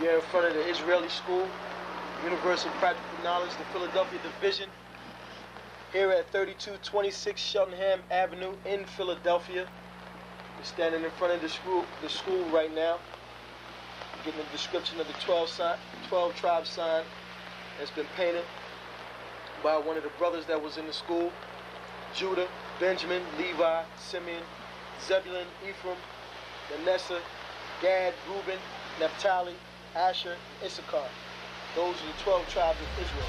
We are in front of the Israeli School, Universal Practical Knowledge, the Philadelphia Division, here at 3226 Cheltenham Avenue in Philadelphia. We're standing in front of the school right now, getting a description of the 12 tribe sign that's been painted by one of the brothers that was in the school: Judah, Benjamin, Levi, Simeon, Zebulun, Ephraim, Manasseh, Gad, Reuben, Naphtali, Asher, Isupk. Those are the 12 tribes of Israel.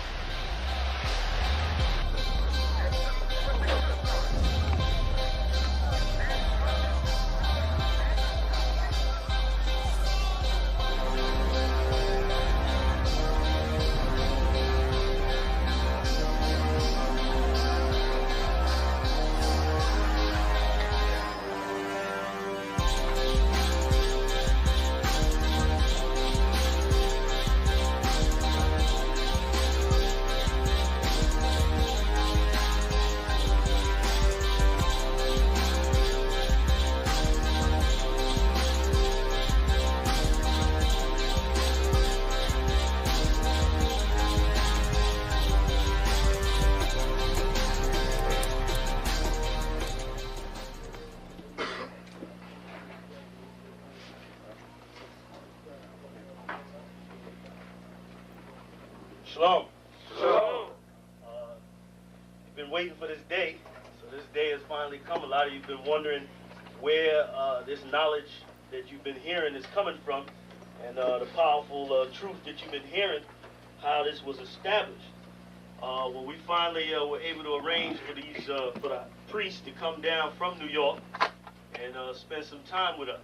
Shalom. Shalom. You've been waiting for this day, so this day has finally come. A lot of you have been wondering where this knowledge that you've been hearing is coming from, and the powerful truth that you've been hearing, how this was established. Well, we finally were able to arrange for the priests to come down from New York and spend some time with us.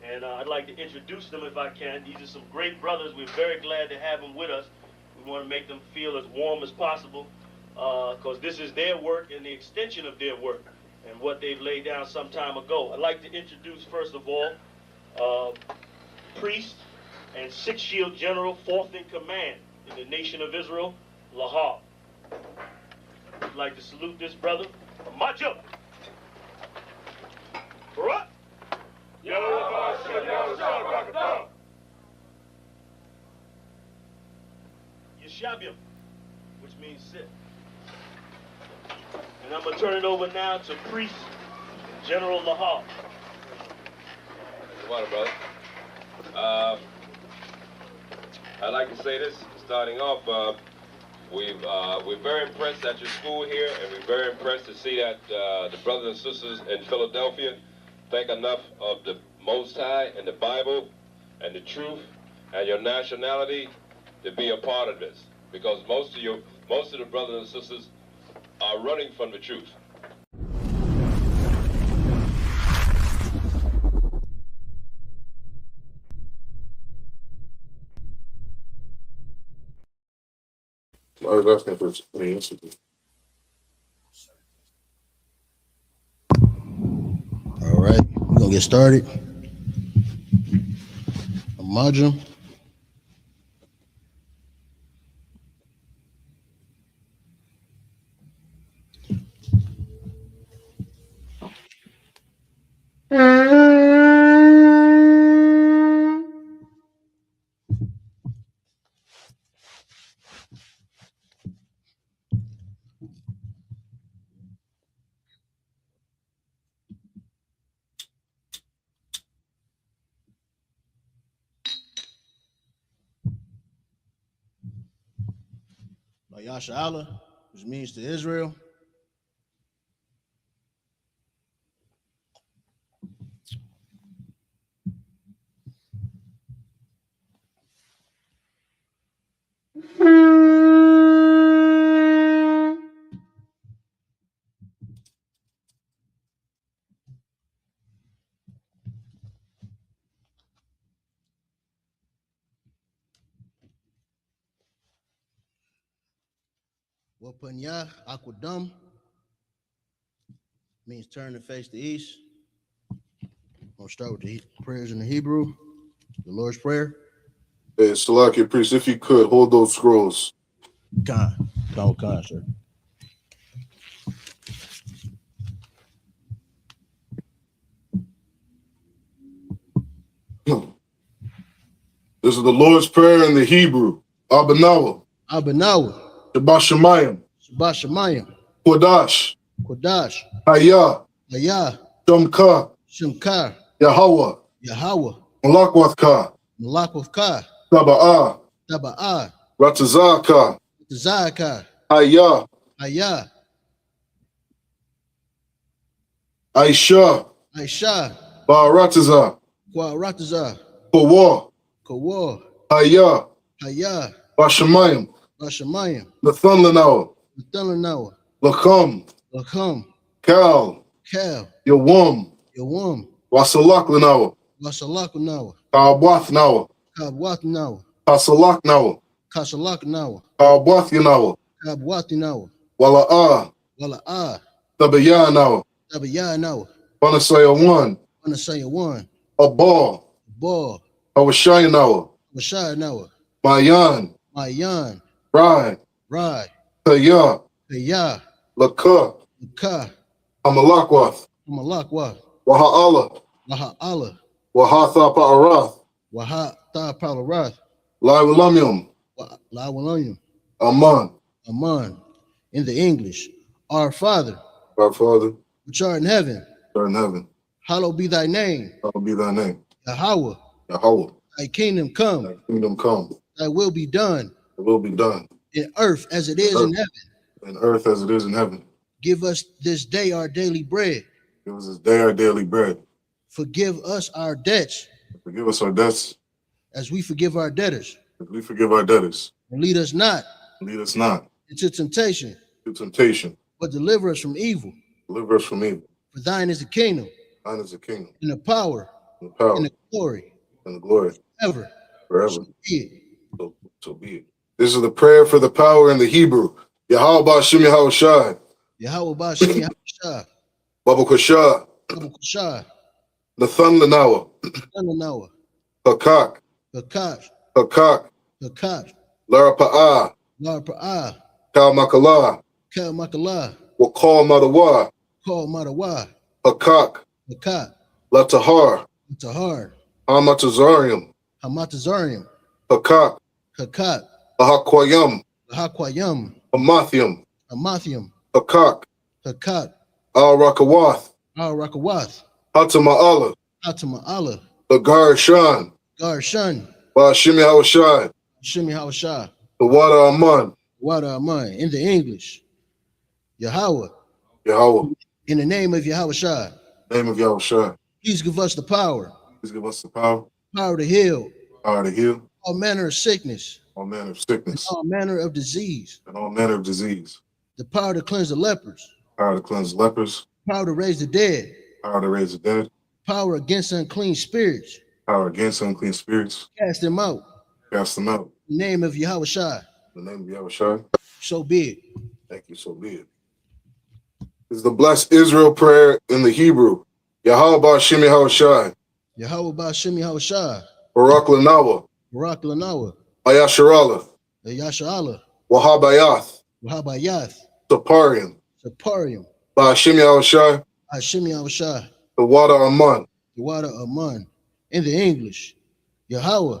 And I'd like to introduce them if I can. These are some great brothers. We're very glad to have them with us. We want to make them feel as warm as possible, because this is their work and the extension of their work and what they've laid down some time ago. I'd like to introduce, first of all, priest and Sixth Shield General, 4th in command in the nation of Israel, Lahab. I'd like to salute this brother, Macho. Barak. Yeshabium, which means sit. And I'm going to turn it over now to Priest General Lahab. Water, brother. I'd like to say this, starting off, we're very impressed at your school here, and we're very impressed to see that the brothers and sisters in Philadelphia think enough of the Most High and the Bible and the truth and your nationality to be a part of this, because most of the brothers and sisters are running from the truth. I was asking for any Instagram. All right, we're gonna get started. Imagine. Yasha Allah, which means to Israel. Wapanya Akwadam means turn and face the east. I'll start with the prayers in the Hebrew, the Lord's Prayer. Hey, Salaki priest, if you could hold those scrolls. Khan, sir. This This is the Lord's Prayer in the Hebrew. Abanawa, Abanawa, Shabbat Shemayim, Shabbat Shemayim, Kodash, Kodash, Hayah, Hayah, Shomka, Shemkar, Yahweh, Yahweh, Malakwathka, Malakwavka, Taba'ah, Taba'ah, Ratazaka, Tzaka, Hayah, Hayah, Aisha, Aisha, Ba'arataza, Kwaratazah, Kawa, Kawar, Hayah, Hayah, Bashamayim, Bashamayim, Nathunlanawa, Nathalanawa, Lakam, Lakam, Kal, Kal, Yawam, Yawam, Wasalaklanawa, Wasalakanawa, Kabwathnawa, Kabwathnawa, Kasalaknawa, Kasalakanawa, Kabwathinawa, Kabwathinawa, Wala'ah, Wala'ah, Tabayanawa, Tabayanawa, Panasaya 1, Anasaya 1, Abal, Ball, Awashayanawa, Washayanawa, Mayan, Mayan, Rai, Rai, Kaya, Kaya, Laka, Ka, Amalakwath, Malakwa, Waha'ala, Laha'ala, Wahatha Pa'arath, Waha Ta Palarath, Laiwalamyum, Lawalayim, Aman, Aman, in the English, Our Father, our Father, which art in heaven, who art in heaven, hallowed be thy name, hallowed be thy name. Yahweh, Yahweh, thy kingdom come, thy kingdom come, thy will be done, thy will be done, in earth as it is in heaven. in earth as it is in heaven. Give us this day our daily bread. Give us this day our daily bread. Forgive us our debts, Forgive us our debts, as we forgive our debtors. as we forgive our debtors. And lead us not Lead us not into temptation, into temptation, but deliver us from evil. deliver us from evil. For thine is the kingdom, Thine is the kingdom, and the power, and the power, and the glory, and the glory, ever. forever. So be it. So be it. This is the prayer for the power in the Hebrew. Yahweh Ba'ashim Yahweh Shai, Yahweh Ba'ashem Yahweh Baba Kashah, Abu Kushah, Nathan Lanawa, Ananawa, Hakak, Hakash, Hakak, Hakash, Lara Pa'ah, Lar Pa'ah, Kal Makalah, Kal Makalah, Wakal Madawa, Kal Madawa, Hakak, Hakat, Latahar, Tahar, Hamatazarium, Hamatazarium, Hakak, Hakat, Ahakwayam, Hakwayam, Amathium, Amathium, Hakak, Hakat, Al Rakawath, Al Rakawath, Hatama'ala, Atama Allah, Lagar Shan, Garshan, Ba'ashim Yahweh Shai, Shimi Hawashah, the water Aman, Wada Aman, in the English, Yahweh, Yahweh, in the name of Yahweh Shai, name of Yahweh Shai. please give us the power, Please give us the power to heal to heal all manner of sickness, all manner of sickness all manner of disease, and all manner of disease, the power to cleanse the lepers, power to cleanse lepers, power to raise the dead, power to raise the dead, power against unclean spirits, power against unclean spirits, cast them out, cast them out. in the name of Yahweh Shai, In the name of Yahweh Shai, so be it. thank you, so be it. This is the blessed Israel prayer in the Hebrew. Yahweh Ba'ashim Yahweh Shai, Yahweh Ba'ashem Yahweh Shai, Barak Lanawa, Barak Lanawa, Ayasharallah, Yasha Wahabayath, Wahabayath, Saparian, Saparium, Ba'ashim Yahweh Shai, Hashem Yahweh Shai, the water Aman, Wada Aman, in the English, Yahweh,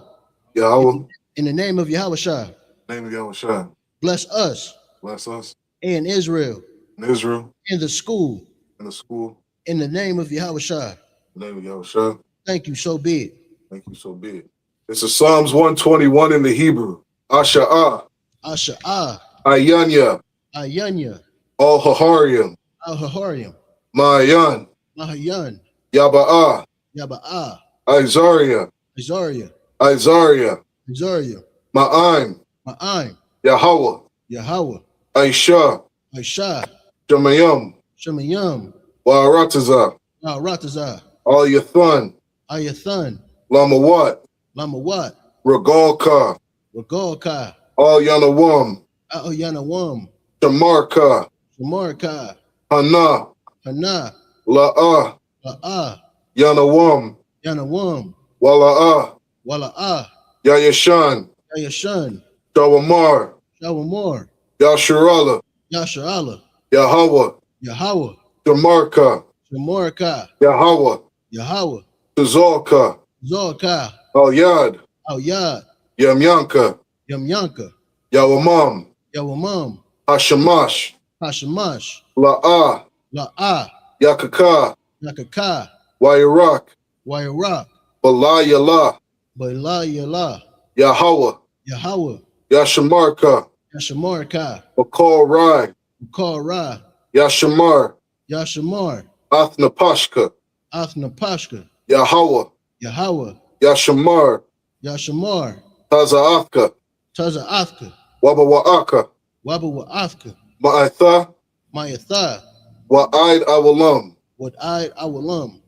Yahweh, in the name of Yahweh Shai, name of Yahweh Shai. bless us Bless us and Israel, in Israel, in the school, in the school, in the name of Yahweh Shai. in the name of Yahweh Shai. Thank you, so be it. Thank you, so be it. This is Psalms 121 in the Hebrew. Asha'ah, Asha'ah, Ayanya, Ayanya, Al Hahariam, Al-Haharium, Ma'ayan, Mahayan, Yaba'ah, Yaba'ah, Izaria, Izaria, Izaria, Izaria, Ma'aim, Ma'aim, Yahweh, Yahweh, Aisha, Aisha, Shemayam, Shemayam, Wa'aratazah, Ratazah, Al Yathan, Ayathan, Lamawat, Lamawat, Regalka, Regalka, Al Yanawam, Al-Yanawam, Shamarka, Shamarka, Hana, Hana, La'ah, La'ah, Yanawam, Yanawam, Wala'ah, Wala'ah, Yayashan, Yayashan, Shawamar, Shawamor, Yasharallah, Yasha'Allah, Yahweh, Yahweh, Shamarka, Shamarka, Yahweh, Yahweh, Tazalka, Zorka, Al Yad, Yad, Yamyanka, Yamyanka, Yawamam, Yawamam, Hashamash, Hashamash, La'ah, La'ah, Yakaka, Yakaka, Wairak, Wairak, Bala Yala, Bala Yala, Yahweh, Yahweh, Yashamarka, Yashamarka, Bakal Rai, Bakal Ra, Yashamar, Yashamar, Athnapashka, Athnapashka, Yahweh, Yahweh, Yashamar, Yashamar, Tazaafka, Taza Afka, Wabawaaka, Waba Afka, Ma'atha, Mayatha, Wa'id Awalam. what I will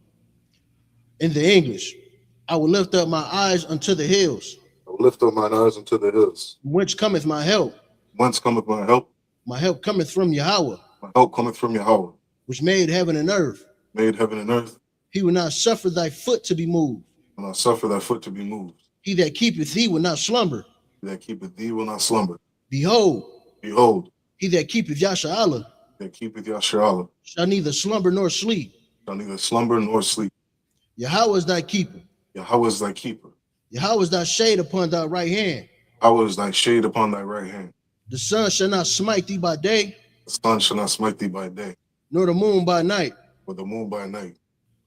In the English, I will lift up my eyes unto the hills, I will lift up mine eyes unto the hills. from whence cometh my help. Whence cometh my help? My help cometh from Yahweh, My help cometh from Yahweh, which made heaven and earth. made heaven and earth, He will not suffer thy foot to be moved. and I suffer thy foot to be moved. He that keepeth thee will not slumber. He that keepeth thee will not slumber. Behold, Behold, he that keepeth Yasha'Allah he that keepeth Yasharallah shall neither slumber nor sleep. shall neither slumber nor sleep. Yahweh is thy keeper. Yahweh is thy keeper. Yahweh is thy shade upon thy right hand. Yahweh is thy shade upon thy right hand. The sun shall not smite thee by day, The sun shall not smite thee by day, nor the moon by night. or the moon by night.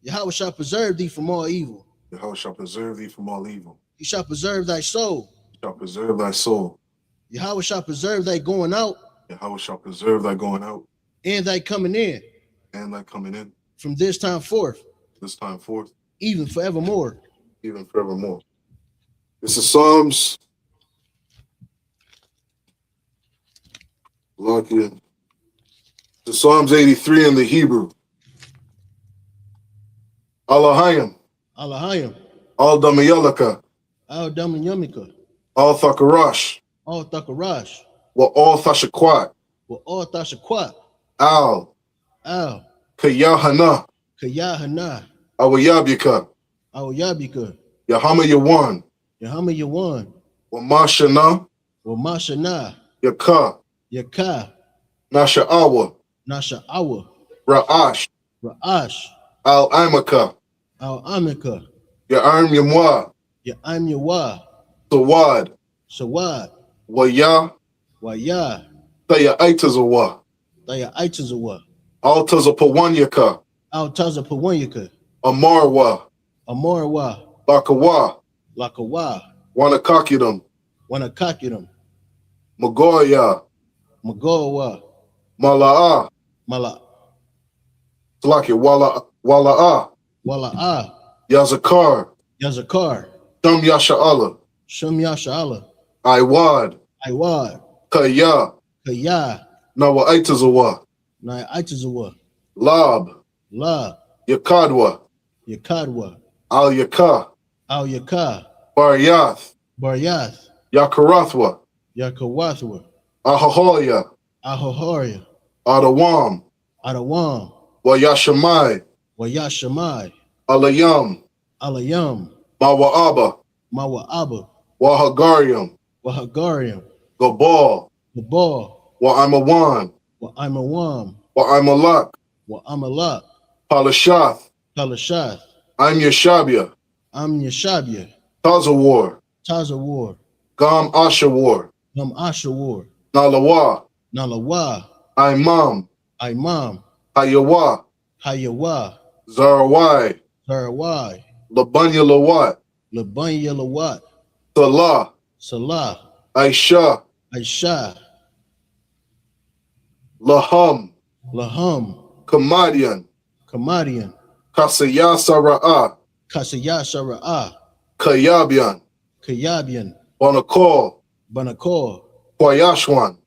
Yahweh shall preserve thee from all evil. Yahweh shall preserve thee from all evil. He shall preserve thy soul. He shall preserve thy soul. Yahweh shall preserve thy going out Yahweh shall preserve thy going out and thy coming in and thy coming in from this time forth, this time forth, even forevermore. even forevermore. This is Psalms. Lucky. The Psalms 83 in the Hebrew. Alahayim, Alahayim, Al Damayalaka, Al Damanyamika, Al Thakarash, Al Thakarash, Wa Al Thashakwat, Wa Al Tashakwat, Al Al Kayahana, Kayahana, Awayabika, Al Yabika, Yahama Yawan, Yahama Yawan, Wa Mashana, Wa Mashana, Yaka, Yaka, Nasha'awa, Nasha Awa, Ra'ash, Ra'ash, Al Imaka, Al Amika, Ya'arm Yamwa, Ya'am Yawa, Sawad, Sawad, Waya, Waya, Taya'aitazawa, Daya Aitazawa, Al Tazapawanyaka, Al Taza Pawanyaka, Amarwa, Amorwa, Bakawa, Lakawa, Wanakakidam, Wanakakiram, Magoya, Magowa, Mala'a, Mala, Slaki, Wala'a, Wala'a, Yazakar, Yazakar, Sham Yasha'ala, Shum Yasha'Allah, Iwad, Iwad, Kaya, Kaya, Nawa'aitazawa, Nai Aitazawa, Lab, La, Yakadwa, Yakadwa, Al Yaka, Al Yaka, Baryath, Baryath, Yakarathwa, Yakawathwa, Ahahoya, Ahohoria, Adawam, Adawam, Wayashamai, Wayashamai, Alayam, Alayam, Mawa'aba, Mawa'aba, Wahagariam, Wahagariam, Gabal, Gabal, Wa'amawan, Wa'imawam, Wa'amalak, Wa'amalak, Palashath, Palashath, I'm Yashabia, Am Yashabia, Tazawar, Tazawar, Gam Ashawar, Gum Ashawar, Nalawa, Nalawa, Imam, Imam, Hayawa, Hayawa, Zarawai, Zarawai, Labanya Lawat, Labanya Lawat, Salah, Salah, Aisha, Aisha, Laham, Laham, Kamadian, Kamadian, Kasayasara'a, Kasayasha Ra'ah, Kayabian, Kayabian, Banakol, Banakor, Kwayashwan,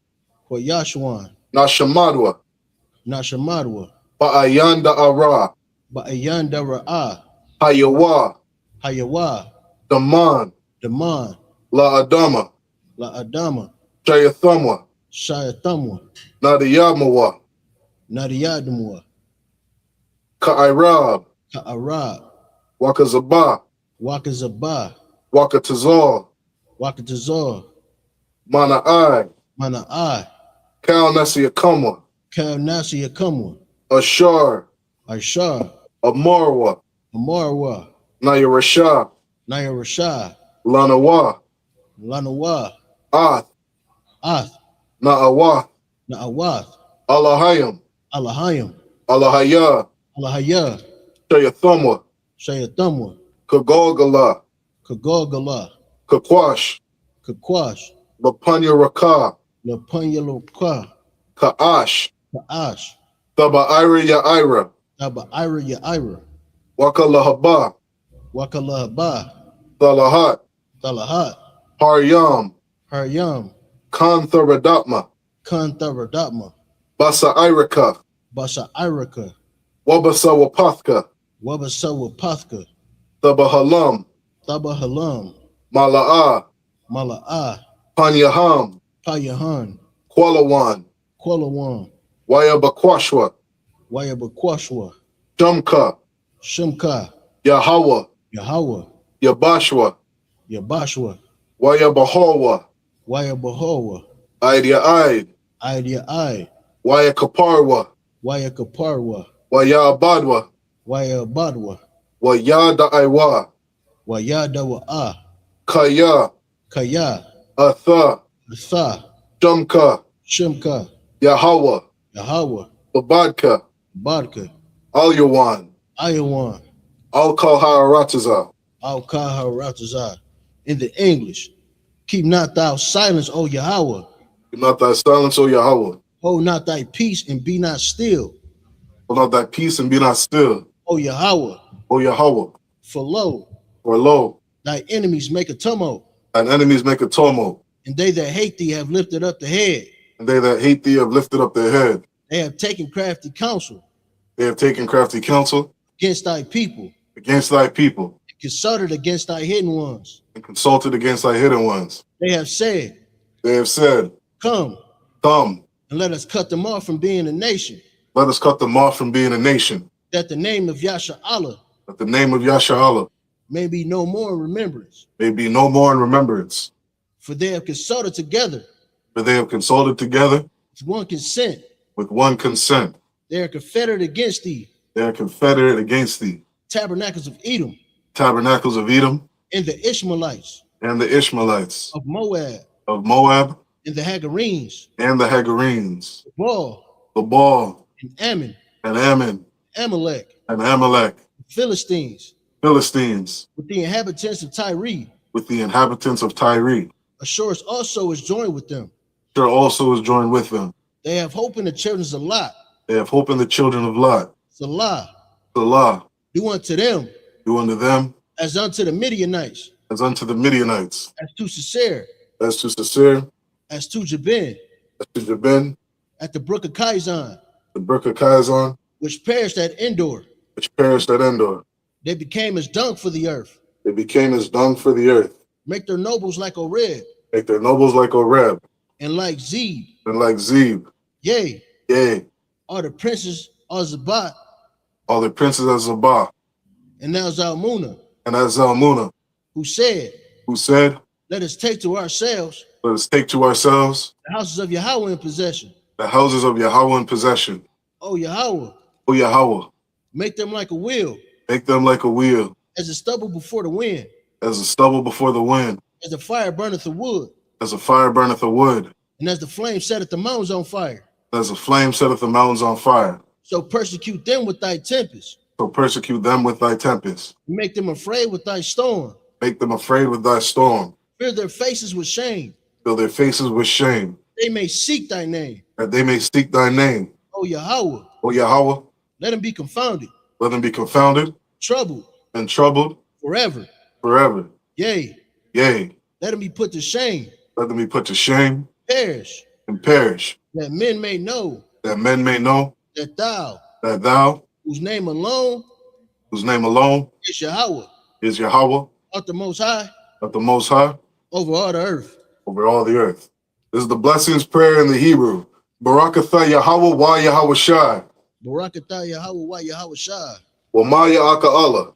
Koyashwan, Nashamadwa, Nashamadwa, Ba'ayanda Ara, Ba'ayanda Ra'ah, Hayawa, Hayawa, Daman, Daman, La Adama, La Adama, Shayathamwa, Shayathamwa, Nadiyamawa, Nadiyadamwa, Ka'irab, Ka'arab, Wakazaba, Wakazabah, Wakatazal, Wakatazor, Mana'ai, Mana'ai, Kal Nasiyakamwa, Kal Nasiyakamwa, Ashar, Ashar, Amarwa, Amarwa, Nayarasha, Nayarashah, Lanawa, Lanawa, Ath, Ath, Na'awath, Na'awath, Alahayim, Alahayim, Alahaya, Alahaya, Shayathumwa, Shayathamwa, Kagolgala, Kagogala, Kakwash, Kakwash, Lapunya Raka, Lapunya Lokwa, Ka'ash, Ka'ash, Thaba Ira Ya'ira, Taba Ira Ya'ira, Wakalahaba, Wakalahaba, Thalahat, Talahat, Haryam, Haryam, Kantharadapma, Kantharadapma, Basa Irika, Basa Irika, Wabasa Wapathka, Wabasawa Pathka, Thaba Halam, Thaba Halam, Mala'ah, Mala'ah, Panyaham, Payahan, Qualawan, Qualawan, Wayabakwashwa, Wayabakwashwa, Shumka, Shumka, Yahweh, Yahweh, Yabashwa, Yabashwa, Wayabahawa, Wayabahawa, Idea Id, Idea I, Wayakaparwa, Wayakaparwa, Wayabadwa, Wayabadwa, Wayada Iwa, Wayadawa Ah, Kaya, Kaya, Atha, Atha, Shumka, Shimka, Yahweh, Yahweh, Babadka, Badka, Alyawan, Ayawan, Alkalharataza. Al Kaharatazah. In the English, keep not thou silence, O Yahweh. Do not thy silence, O Yahweh. Hold not thy peace and be not still, Hold not thy peace and be not still, O Yahweh. O Yahweh. For lo, For lo, thy enemies make a tumult, thine enemies make a tumult, and they that hate thee have lifted up the head. and they that hate thee have lifted up their head. They have taken crafty counsel They have taken crafty counsel against thy people, against thy people, and consulted against thy hidden ones. and consulted against thy hidden ones. They have said, They have said, come, come, and let us cut them off from being a nation, let us cut them off from being a nation, that the name of Yasha Allah that the name of Yasharallah may be no more in remembrance. may be no more in remembrance. For they have consulted together For they have consulted together with one consent. with one consent. They are confederate against thee, They are confederate against thee, tabernacles of Edom, tabernacles of Edom, and the Ishmaelites and the Ishmaelites, of Moab, of Moab, and the Hagarenes, and the Hagarenes, Baal, the Baal, and Ammon, and Ammon, Amalek, and Amalek, Philistines, Philistines, with the inhabitants of Tyre. with the inhabitants of Tyre. Ashurus also is joined with them. Sure also is joined with them. They have hope in the children of Lot. They have hope in the children of Lot. Salah, Salah, do unto them do unto them as unto the Midianites, as unto the Midianites, as to Sisera, as to Sisera, as to Jabin, as to Jabin, at the brook of Kizon, the brook of Kizon, which perished at Endor. which perished at Endor. They became as dung for the earth. They became as dung for the earth. Make their nobles like Oreb, Make their nobles like Oreb, and like Zeb. and like Zeb. Yea, Yea, are the princes of Zabat, all the princes of Zabah, and now Zalmunna, and as Zalmunna, who said, who said, let us take to ourselves let us take to ourselves the houses of Yahweh in possession. the houses of Yahweh in possession. O Yahweh, O Yahweh, make them like a wheel, make them like a wheel, as a stubble before the wind, as the stubble before the wind, as the fire burneth the wood, as a fire burneth the wood, and as the flame setteth the mountains on fire. as a flame setteth the mountains on fire. So persecute them with thy tempest, So persecute them with thy tempest. make them afraid with thy storm, Make them afraid with thy storm. fill their faces with shame, Fill their faces with shame, they may seek thy name. that they may seek thy name. O Yahweh, O Yahweh, let them be confounded, let them be confounded troubled and troubled forever. forever. Yea, Yea, let them be put to shame, let them be put to shame perish, and perish, that men may know that men may know that thou, that thou, whose name alone whose name alone is Yahweh, is Yahweh, art the most high of the Most High, over all the earth. over all the earth. This is the blessings prayer in the Hebrew. Barakatha Yahweh wa Yahweh Shai, Barakatah Yahweh wa Yahweh Shai, wa Maya Aka Allah,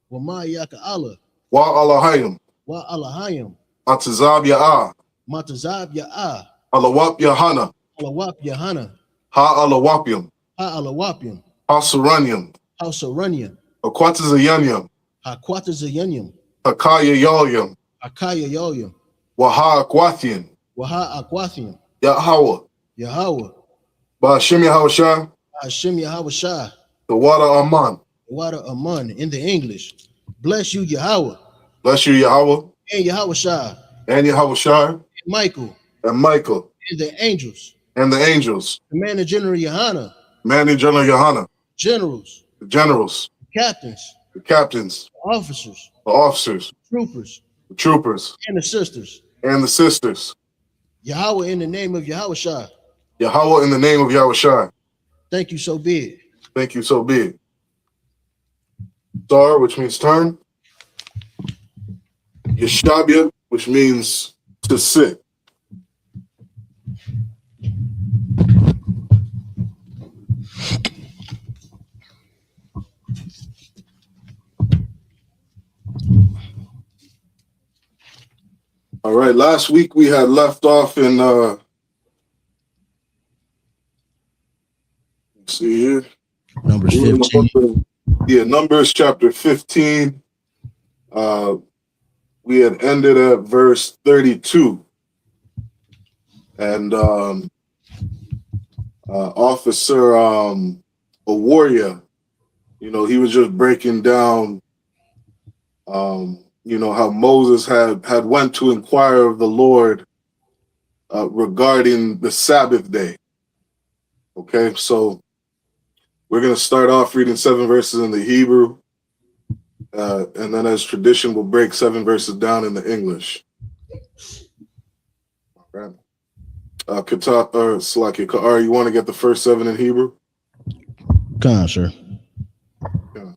wa Ma'ayaka Allah, wa Allahayim, wa Allahayim, Atazab Ya'ah, Matazab Ya'ah, Alawap Yahana, Alawap Yahana, Ha Alawapyam, Ha Alawapim, Ha Suranyam, Ha Saranyam, Akwatazayanyam, Ha Quatazayanyam, Hakaya Yalyam, Akaya Yoyim, Waha Akwathian, Waha Akwathian, Yahweh, Yahweh, Ba'ashim Yahushua, Hashem Yahweh Shai, the water Aman. Water Amun in the English. Bless you, Yahweh, Bless you, Yahweh, and Yahweh Shai, and Yahushua, and Michael, and Michael, and the angels, and the angels, Commander General Yohana, Commanding General Yohana, generals, the generals, captains, the captains, officers, the officers, troopers, the troopers, and the sisters. and the sisters. Yahweh in the name of Yahweh Shai. Yahweh in the name of Yahushua. Thank you, so be it. Thank you, so be it. Star, which means turn. Yeshabia, which means to sit. All right, last week we had left off in let's see here. Numbers 15. Yeah, Numbers chapter 15. We had ended at verse 32. And Officer a warrior, he was just breaking down how Moses had went to inquire of the Lord regarding the Sabbath day. Okay, so we're going to start off reading 7 verses in the Hebrew, and then as tradition, we'll break 7 verses down in the English. All right. Salaki, Ka'ar, you want to get the first 7 in Hebrew? Come on, sir. Yeah.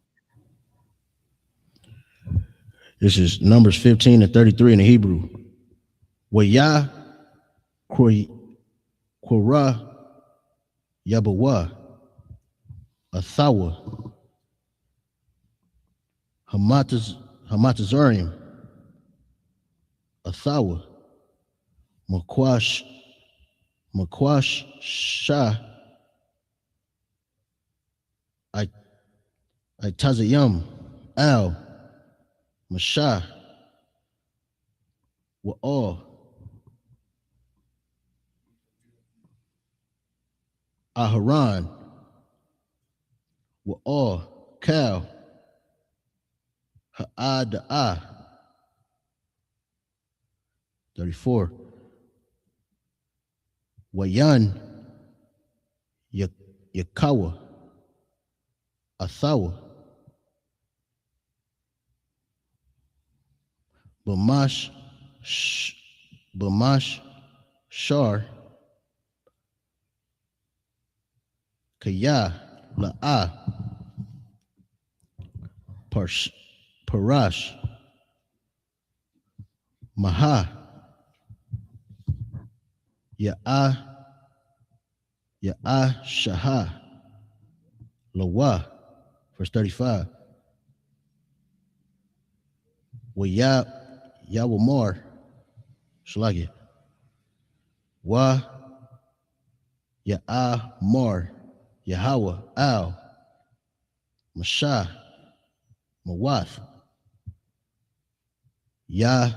This is Numbers 15 and 33 in the Hebrew. Wayah Korah Yabawa Athawa Hamatazarim Athawa Makwash Shah Tazayam Al Mashah Wa'al Aharon Wa'al Kal Ha'ada'a 34 Wayan Yakawa Athawa Bamash Shar Kaya La'a Parash Maha Ya'a Shaha Lawa, verse 35. Wa Yawamar Shalagi Wa Ya'a Mar Yahweh Al Mashah Mawath Ya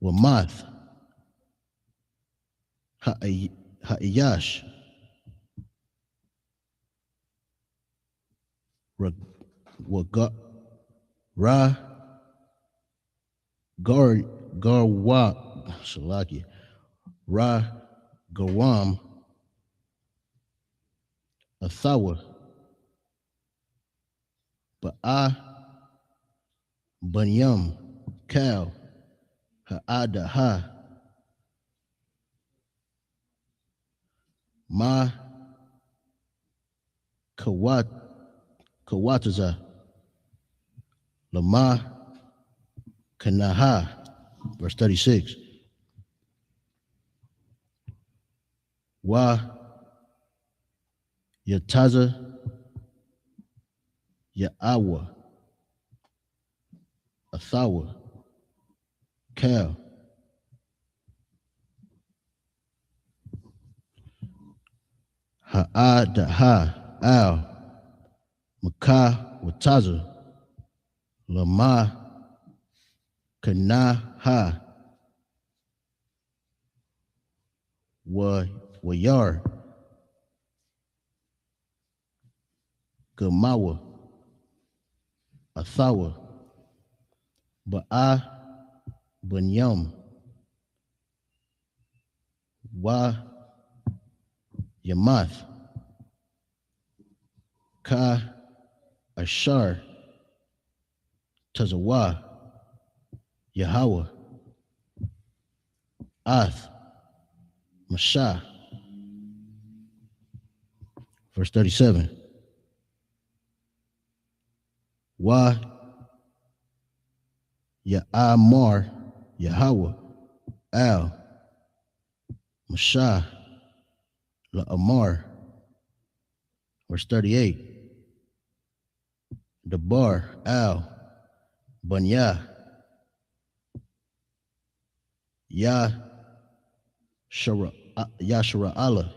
Wamath Ha'iyash Ra Garwa Shalaki Ra Gawam Athawa Ba'a Banyam Kal Ha'adaha Ma Kawataza Lama Kanaha, verse 36. Wa Yataza Ya'awa Athawa Kal Ha'adaha Al Makah Wataza Lama Kanaha Wayar Gamawa Athawa Ba'a Bunyam Wa Yamath Ka Ashar Tazawa Yahweh Ath Mashah. Verse 37. Wa Ya'amar Yahweh Al Mashah La'amar. Verse 38. Dabar Al Bunya Yashara Allah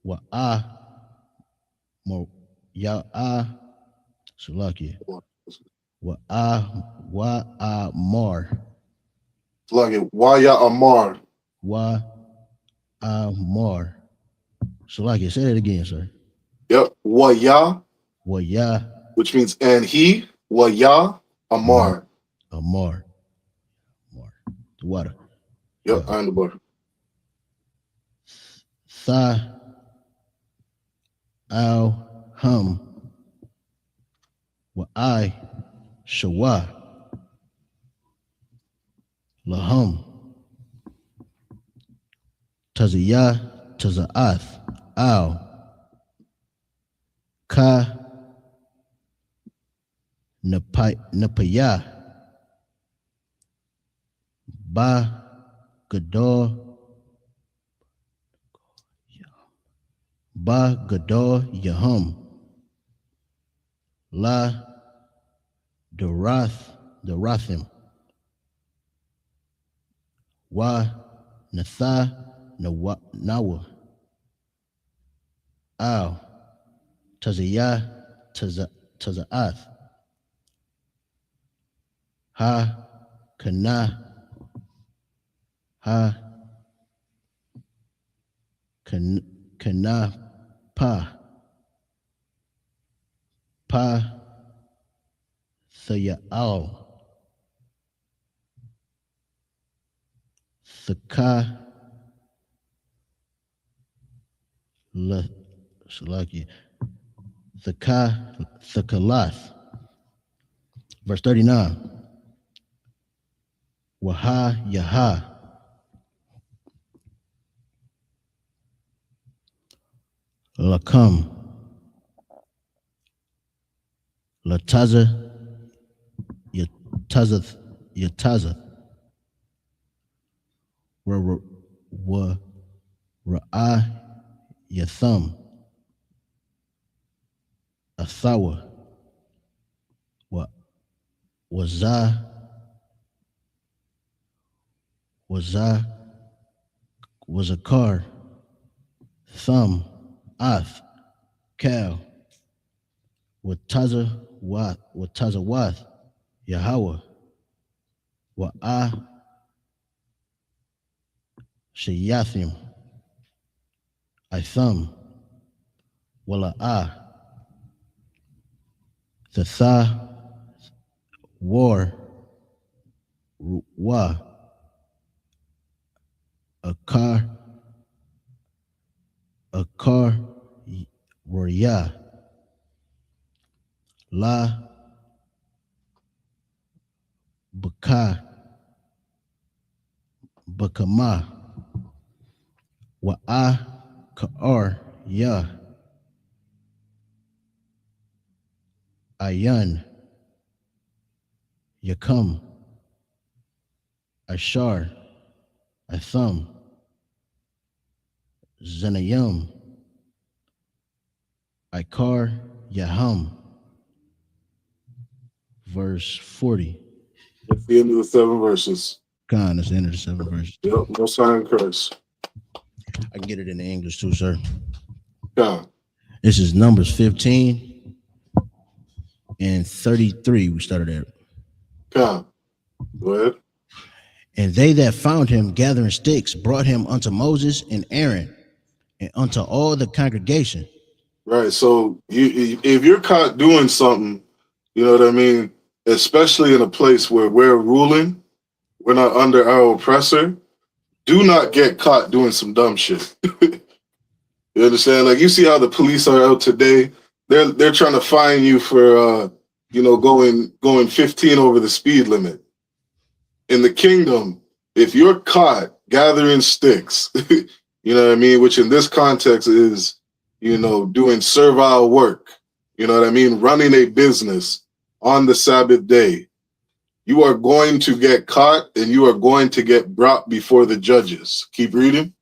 Wa'a Ya'a Salaki Wa'amar Slug Waya Amar. Wa'amar Salaki, say that again, sir. Yep. Waya, Waya which means and he. Waya Amar. Amar. The water. Yep, I am the bar. Tha Al Hum Wa'i Shawa Lahum Taziyah Taza'ath Al Ka Napaya Ba Gador Yahum La Darathim Wa Natha Nawa Al Taziyah Taza'ath Ha Kana Ha Kana Pa Thaya'al Thaka Salaki Thakalath. Verse 39. Waha Yaha Lakam Lataza Yataza Ra'ah Yatham Athawa Wazakar Thumb Ath Cal Watazawath Yahweh Wa'ah Shayathim Itham Wala'ah Thatha War Wa Akar Roya La Bakama Wa'a Ka'ar Ya Ayan Yakam Ashar Atham Zanayam Ikar Yaham. Verse 40. That's the end of the 7 verses. Khan, that's the end of the 7 verses. Yep, no sign curse. I can get it in the English too, sir. Khan. This is Numbers 15, and 33. We started at. Come. Go ahead. And they that found him gathering sticks brought him unto Moses and Aaron and unto all the congregation. Right. So if you're caught doing something, you know what I mean, especially in a place where we're ruling, we're not under our oppressor, do not get caught doing some dumb shit. You understand? Like, you see how the police are out today. They're trying to fine you for going 15 over the speed limit. In the kingdom, if you're caught gathering sticks, you know what I mean, which in this context is, doing servile work, you know what I mean, running a business on the Sabbath day, you are going to get caught and you are going to get brought before the judges. Keep reading.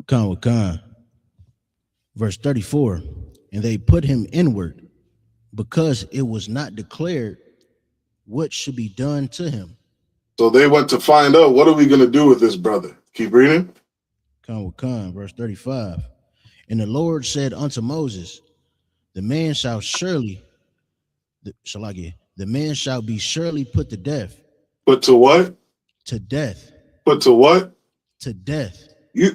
Con. Verse 34. And they put him inward, because it was not declared what should be done to him. So they went to find out, what are we going to do with this brother? Keep reading. Con. Verse 35. And the Lord said unto Moses, the man shall be surely put to death. Put to what? To death. Put to what? To death. You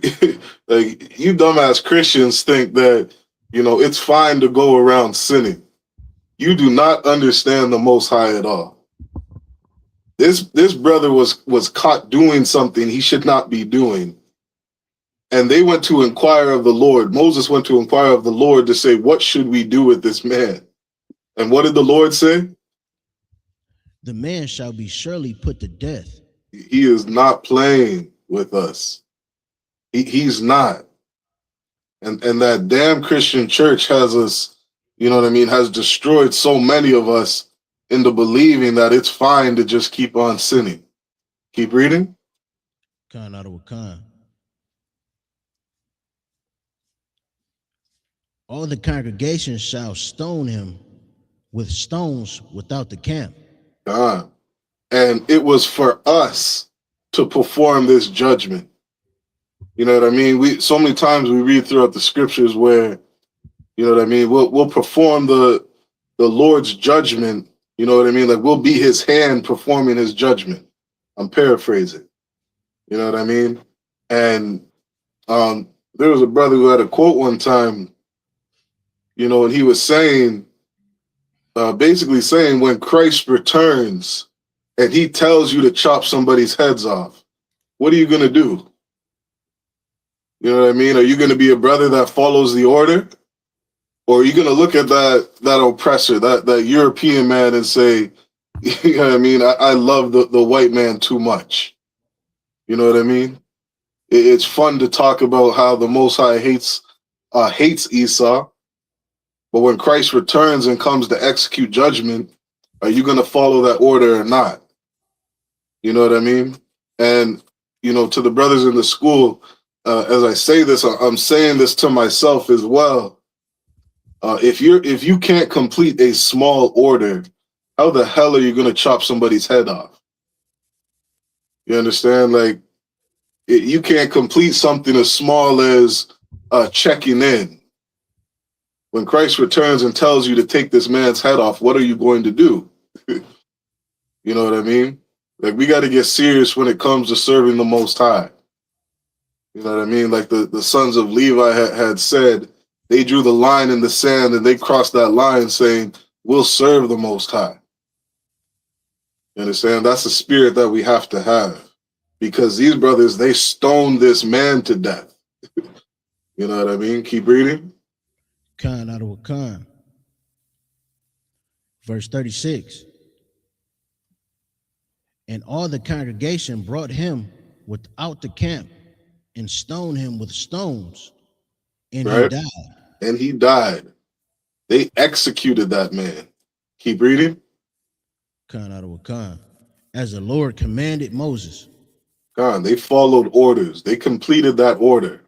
like, you dumbass Christians think that, it's fine to go around sinning. You do not understand the Most High at all. This brother was caught doing something he should not be doing. And they went to inquire of the Lord. Moses went to inquire of the Lord to say, what should we do with this man? And what did the Lord say? The man shall be surely put to death. He is not playing with us. He's not. And that damn Christian church has us, has destroyed so many of us into believing that it's fine to just keep on sinning. Keep reading. Con. All the congregation shall stone him with stones without the camp. And it was for us to perform this judgment. You know what I mean? So many times we read throughout the scriptures where, you know what I mean, we'll perform the Lord's judgment. You know what I mean? Like, we'll be his hand performing his judgment. I'm paraphrasing. You know what I mean? And there was a brother who had a quote one time, and he was saying, basically saying, when Christ returns and he tells you to chop somebody's heads off, what are you going to do? You know what I mean? Are you going to be a brother that follows the order? Or are you going to look at that oppressor, that European man and say, you know what I mean? I love the white man too much. You know what I mean? It's fun to talk about how the Most High hates Esau. But when Christ returns and comes to execute judgment, are you going to follow that order or not? You know what I mean? And, to the brothers in the school, as I say this, I'm saying this to myself as well. If you can't complete a small order, how the hell are you going to chop somebody's head off? You understand? Like, you can't complete something as small as checking in. When Christ returns and tells you to take this man's head off, what are you going to do? You know what I mean? Like, we got to get serious when it comes to serving the Most High. You know what I mean? Like the sons of Levi had said, they drew the line in the sand and they crossed that line saying, we'll serve the Most High. You understand? That's the spirit that we have to have. Because these brothers, they stoned this man to death. You know what I mean? Keep reading. Con. Verse 36. And all the congregation brought him without the camp and stoned him with stones, and right. He died. And he died. They executed that man. Keep reading. Con. As the Lord commanded Moses. They followed orders. They completed that order.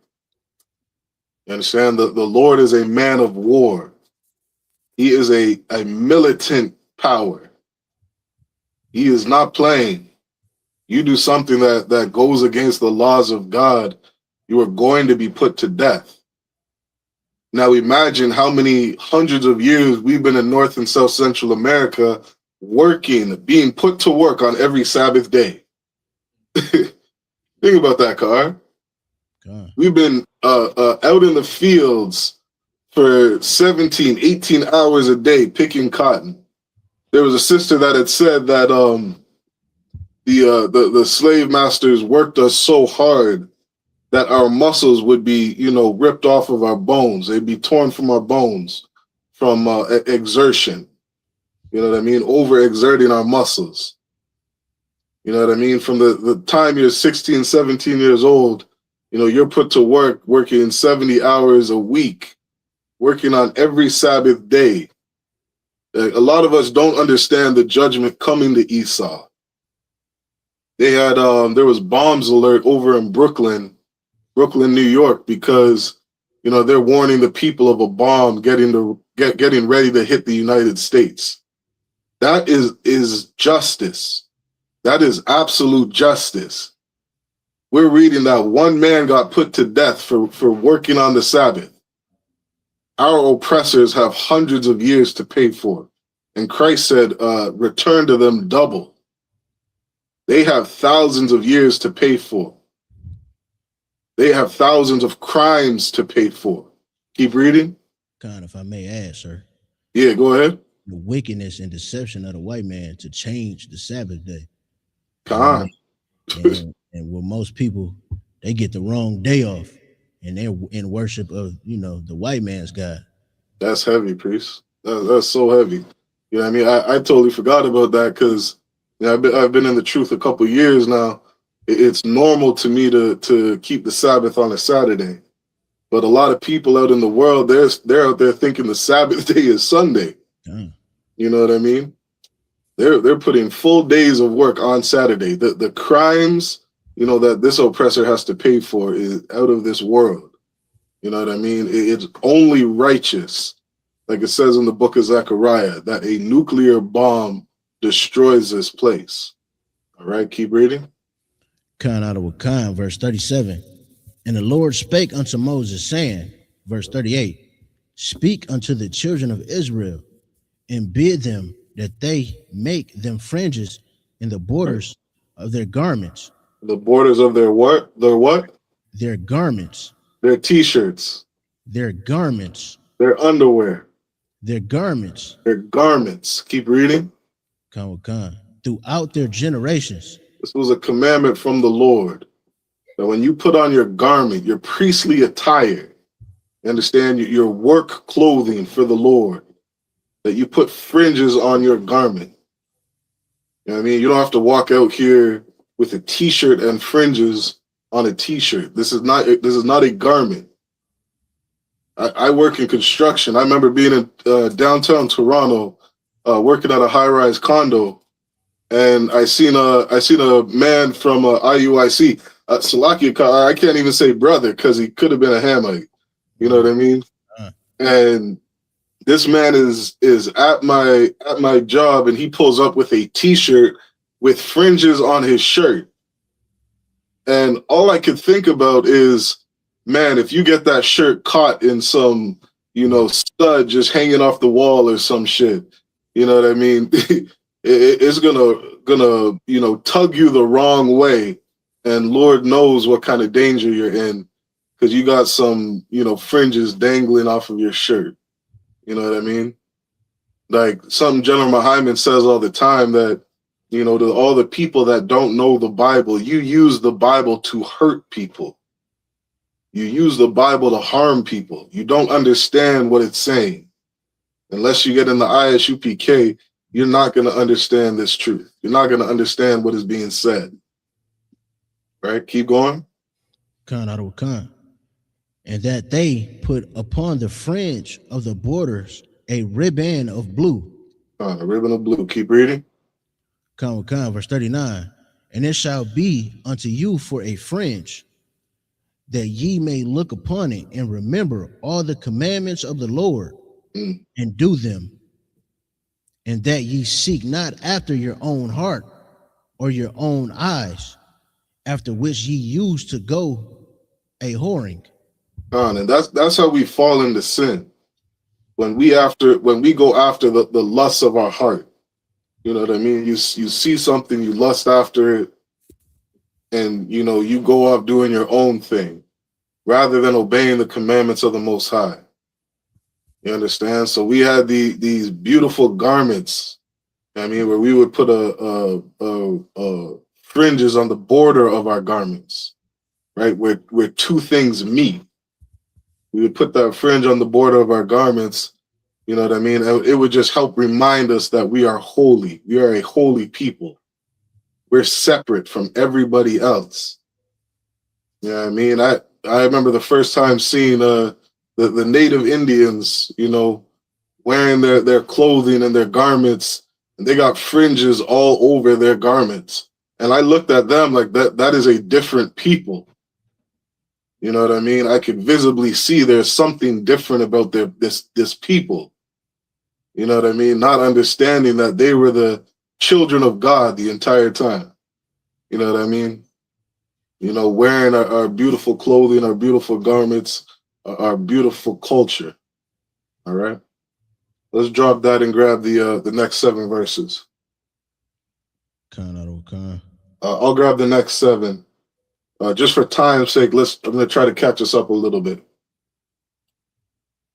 You understand? The Lord is a man of war. He is a militant power. He is not playing. You do something that goes against the laws of God, you are going to be put to death. Now imagine how many hundreds of years we've been in North and South Central America working, being put to work on every Sabbath day. Think about that, Car. God. We've been out in the fields for 17, 18 hours a day picking cotton. There was a sister that had said that the slave masters worked us so hard that our muscles would be, ripped off of our bones. They'd be torn from our bones from exertion. You know what I mean? Overexerting our muscles. You know what I mean? From the time you're 16, 17 years old, you're put to work working 70 hours a week, working on every Sabbath day. A lot of us don't understand the judgment coming to Esau. They had there was bombs alert over in Brooklyn, New York, because they're warning the people of a bomb getting ready to hit the United States. That is justice. That is absolute justice. We're reading that one man got put to death for working on the Sabbath. Our oppressors have hundreds of years to pay for. And Christ said, return to them double. They have thousands of years to pay for. They have thousands of crimes to pay for. Keep reading. God, if I may add, sir. Yeah, go ahead. The wickedness and deception of the white man to change the Sabbath day. Con. And with most people, they get the wrong day off, and they're in worship of the white man's God. That's heavy, priest. That's so heavy. You know what I mean? I totally forgot about that because I've been in the truth a couple years now. It's normal to me to keep the Sabbath on a Saturday, but a lot of people out in the world, they're out there thinking the Sabbath day is Sunday. You know what I mean? They're putting full days of work on Saturday. The crimes that this oppressor has to pay for is out of this world. You know what I mean? It's only righteous, like it says in the book of Zechariah, that a nuclear bomb destroys this place. All right, keep reading. Khan out of Wakan, verse 37. And the Lord spake unto Moses, saying, verse 38, speak unto the children of Israel, and bid them that they make them fringes in the borders of their garments. The borders of their what? Their what? Their garments. Their t-shirts. Their garments. Their underwear. Their garments. Their garments. Keep reading. Khan. Throughout their generations. This was a commandment from the Lord, that when you put on your garment, your priestly attire, understand, your work clothing for the Lord, that you put fringes on your garment. You know what I mean? You don't have to walk out here with a t-shirt and fringes on a t-shirt. This is not a garment. I work in construction. I remember being in downtown Toronto, working at a high-rise condo, and I seen a man from IUIC, Salakia. I can't even say brother because he could have been a Hamite. You know what I mean? And this man is at my job, and he pulls up with a t-shirt with fringes on his shirt. And all I could think about is, man, if you get that shirt caught in some, stud just hanging off the wall or some shit, you know what I mean? It's gonna tug you the wrong way, and Lord knows what kind of danger you're in because you got some, fringes dangling off of your shirt. You know what I mean? Like something General Hyman says all the time, that to all the people that don't know the Bible, you use the Bible to hurt people. You use the Bible to harm people. You don't understand what it's saying. Unless you get in the ISUPK, you're not going to understand this truth. You're not going to understand what is being said. Right? Keep going. Khan. And that they put upon the fringe of the borders a ribbon of blue. A ribbon of blue. Keep reading. Khan, verse 39. And it shall be unto you for a fringe, that ye may look upon it and remember all the commandments of the Lord and do them, and that ye seek not after your own heart or your own eyes, after which ye used to go a whoring. And that's how we fall into sin. When we go after the lusts of our heart. You know what I mean? You see something, you lust after it, and you go off doing your own thing rather than obeying the commandments of the Most High. You understand? So we had these beautiful garments. I mean, where we would put a fringes on the border of our garments, right? Where two things meet. We would put that fringe on the border of our garments. You know what I mean? It would just help remind us that we are holy. We are a holy people. We're separate from everybody else. You know what I mean? I remember the first time seeing the native Indians, wearing their clothing and their garments, and they got fringes all over their garments. And I looked at them like that is a different people. You know what I mean? I could visibly see there's something different about this people. You know what I mean? Not understanding that they were the children of God the entire time. You know what I mean? Wearing our beautiful clothing, our beautiful garments, our beautiful culture. All right? Let's drop that and grab the next 7 verses. I'll grab the next 7. Just for time's sake, I'm going to try to catch us up a little bit.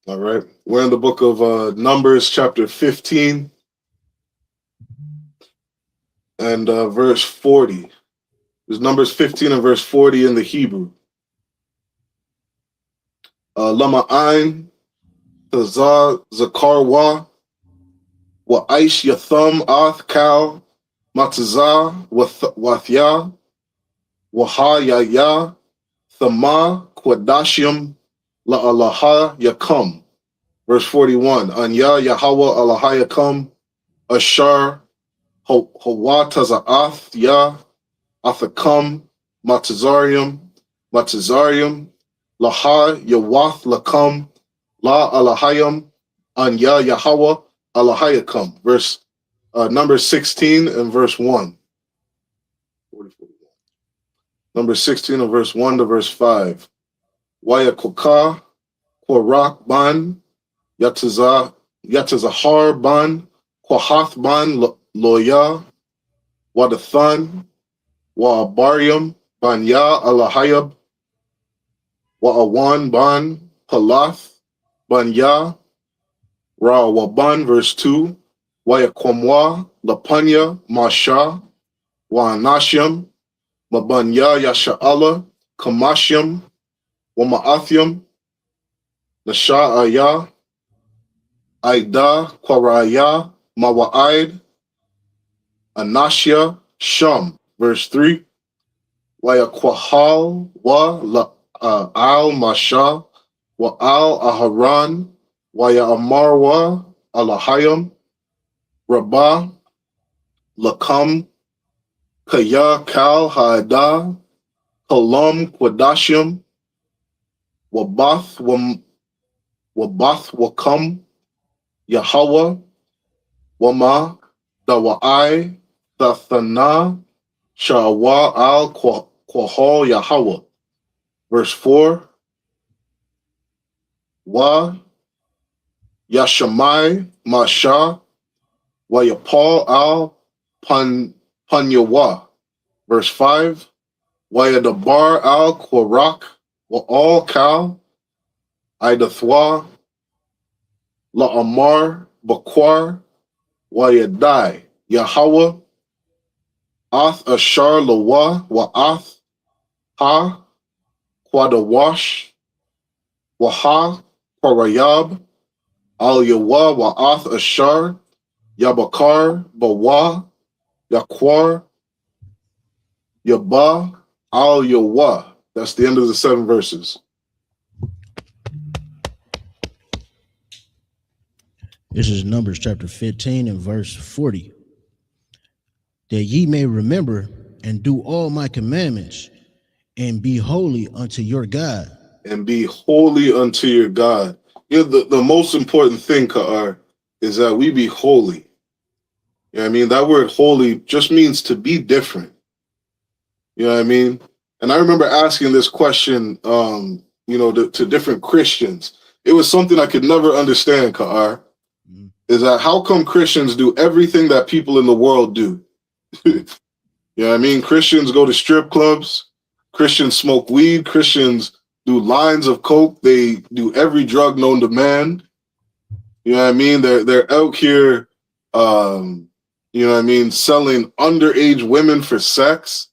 All right. We're in the book of Numbers, chapter 15, and verse 40. There's Numbers 15 and verse 40 in the Hebrew. Lama'ain, Tazah, Zakarwa, Wa Aish Yatham, Ath Kal, Matazah, Wathya, Waha Yaya, Thama, Kwadashim, La'alaha Yakam. Verse 41. Anya Yahweh Alaha Yakam, Ashar, Hawa Taza'ath, Ya, Athakam, Matazarium, Laha Yawath Lakam, La Alahayam, Anya Yahweh Alahayakam. Verse number 16 and verse 1. Number 16 and verse 1 to verse 5. Wayakoka, Kwarak Ban, Yatazahar Ban, Kwahath Ban, Loya, Wadathan, Wa'abarium, Banya Alahayab, Wa'awan Ban, Palath, Banya, Rawaban, verse 2, Wayakwamwa, Lapanya, Masha, Wa'anashim, Mabanya Yasha'ala, Kamashyam, Wama'athyam, Nasha'aya, Aida, Kwaraya, Mawa'id, Anashya, Sham. Verse 3, Wayakwahal, Al Masha, Wa Al Aharan, Waya Amarwa, Alahayam, Rabah, Lakam, Kaya Kal Haada, Kalam Kwadashim, Wabath Wakam, Yahweh, Wama, Dawa'ai, Dathana, Shawa Al Kwahal Yahweh. Verse 4, Wa Yashamai Masha, Wayapal Al Panyawa. Verse 5, Wayadabar Al Kwarak, Wa Al Kal, Idathwa, La Amar Bakwar, Wayadai, Yahweh, Ath Ashar Lawa, Wa Ath Ha, Quadawash, Waha, Parayab, Al Yawa, Wa Ath Ashar, Yabakar, Bawa, Yakwar, Yaba, Al Yawa. That's the end of the 7 verses. This is Numbers chapter 15 and verse 40. That ye may remember and do all my commandments and be holy unto your God. And be holy unto your God. The most important thing, Ka'ar, is that we be holy. You know what I mean? That word holy just means to be different. You know what I mean? And I remember asking this question to different Christians. It was something I could never understand, Ka'ar, is that how come Christians do everything that people in the world do? You know what I mean? Christians go to strip clubs, Christians smoke weed, Christians do lines of coke, they do every drug known to man. You know what I mean? They're out here, you know what I mean, selling underage women for sex.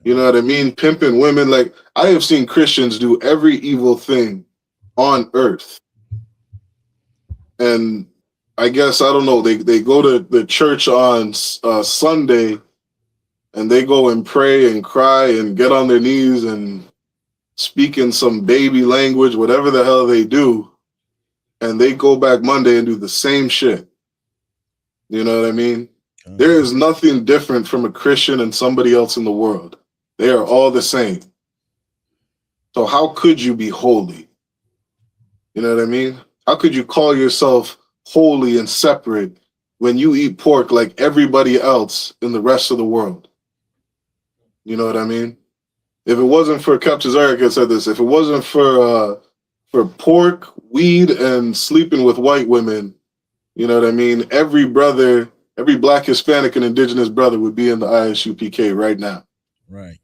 You know what I mean? Pimping women. Like, I have seen Christians do every evil thing on earth. And I guess, I don't know, they go to the church on Sunday, and they go and pray and cry and get on their knees and speak in some baby language, whatever the hell they do. And they go back Monday and do the same shit. You know what I mean? There is nothing different from a Christian and somebody else in the world. They are all the same. So how could you be holy? You know what I mean? How could you call yourself holy and separate when you eat pork like everybody else in the rest of the world? You know what I mean? If it wasn't for, Captain Erica said this, if it wasn't for pork, weed, and sleeping with white women, you know what I mean? Every brother, every Black, Hispanic, and Indigenous brother would be in the ISUPK right now. Right.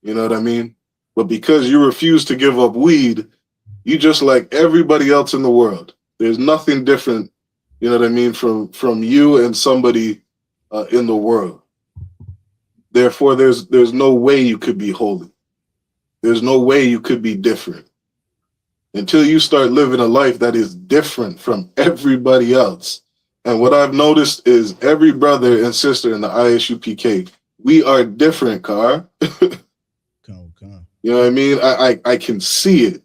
You know what I mean? But because you refuse to give up weed, you just like everybody else in the world. There's nothing different, you know what I mean, from you and somebody in the world. Therefore, there's no way you could be holy. There's no way you could be different until you start living a life that is different from everybody else. And what I've noticed is every brother and sister in the ISUPK, we are different, Car. You know what I mean? I can see it.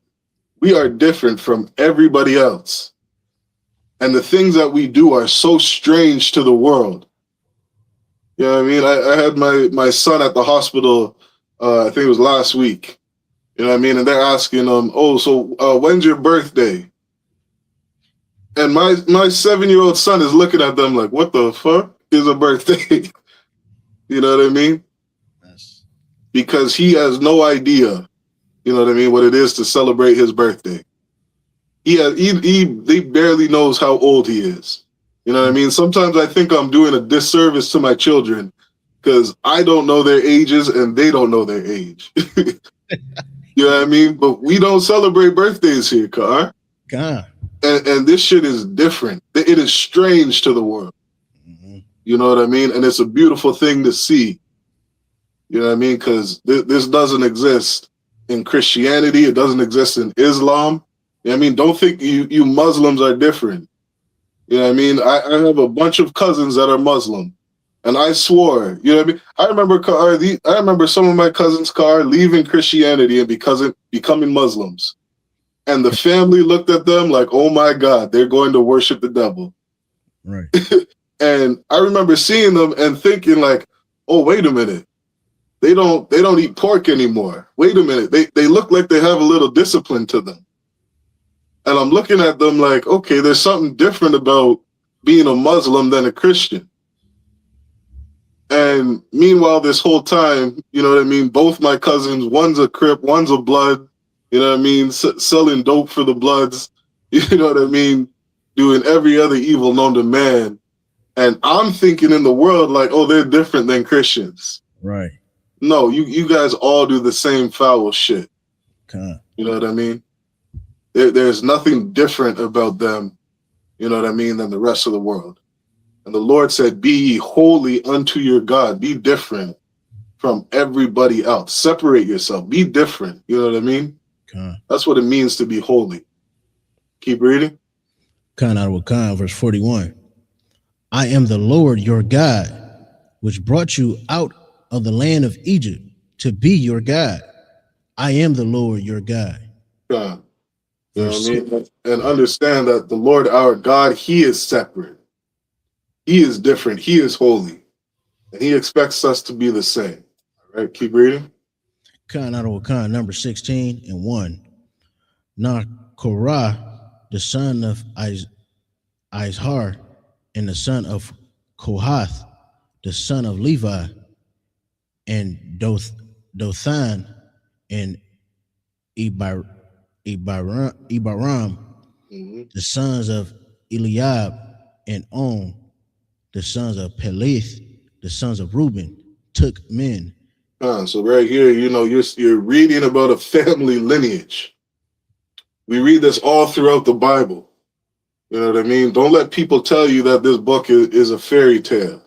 We are different from everybody else. And the things that we do are so strange to the world. You know what I mean? I had my son at the hospital, I think it was last week. You know what I mean? And they're asking him, when's your birthday? And my 7-year-old son is looking at them like, what the fuck is a birthday? You know what I mean? Yes. Because he has no idea, you know what I mean, what it is to celebrate his birthday. He barely knows how old he is. You know what I mean? Sometimes I think I'm doing a disservice to my children because I don't know their ages and they don't know their age. You know what I mean? But we don't celebrate birthdays here, Car. God. And this shit is different. It is strange to the world. Mm-hmm. You know what I mean? And it's a beautiful thing to see. You know what I mean? Because this doesn't exist in Christianity. It doesn't exist in Islam. You know what I mean? Don't think you Muslims are different. You know what I mean? I have a bunch of cousins that are Muslim. And I swore, you know what I mean? I remember some of my cousins, leaving Christianity and becoming Muslims. And the family looked at them like, oh my God, they're going to worship the devil. Right. And I remember seeing them and thinking like, oh, wait a minute. They don't eat pork anymore. Wait a minute. They look like they have a little discipline to them. And I'm looking at them like, okay, there's something different about being a Muslim than a Christian. And meanwhile, this whole time, you know what I mean? Both my cousins, one's a Crip, one's a Blood, you know what I mean? Selling dope for the Bloods, you know what I mean? Doing every other evil known to man. And I'm thinking in the world like, oh, they're different than Christians. Right. No, you guys all do the same foul shit. Okay. You know what I mean? There's nothing different about them, you know what I mean, than the rest of the world. And the Lord said, be ye holy unto your God. Be different from everybody else. Separate yourself. Be different. You know what I mean? Okay. That's what it means to be holy. Keep reading. Khan out of Khan, verse 41. I am the Lord your God, which brought you out of the land of Egypt to be your God. I am the Lord your God. You know what I mean? And understand that the Lord our God, he is separate. He is different. He is holy. And he expects us to be the same. All right, keep reading. Khan out of Khan, number 16 and 1. Now Korah, the son of Izhar, and the son of Kohath, the son of Levi, and Dothan, and Ibaram, the sons of Eliab, and On, the sons of Peleth, the sons of Reuben, took men. So right here, you're reading about a family lineage. We read this all throughout the Bible. You know what I mean? Don't let people tell you that this book is a fairy tale.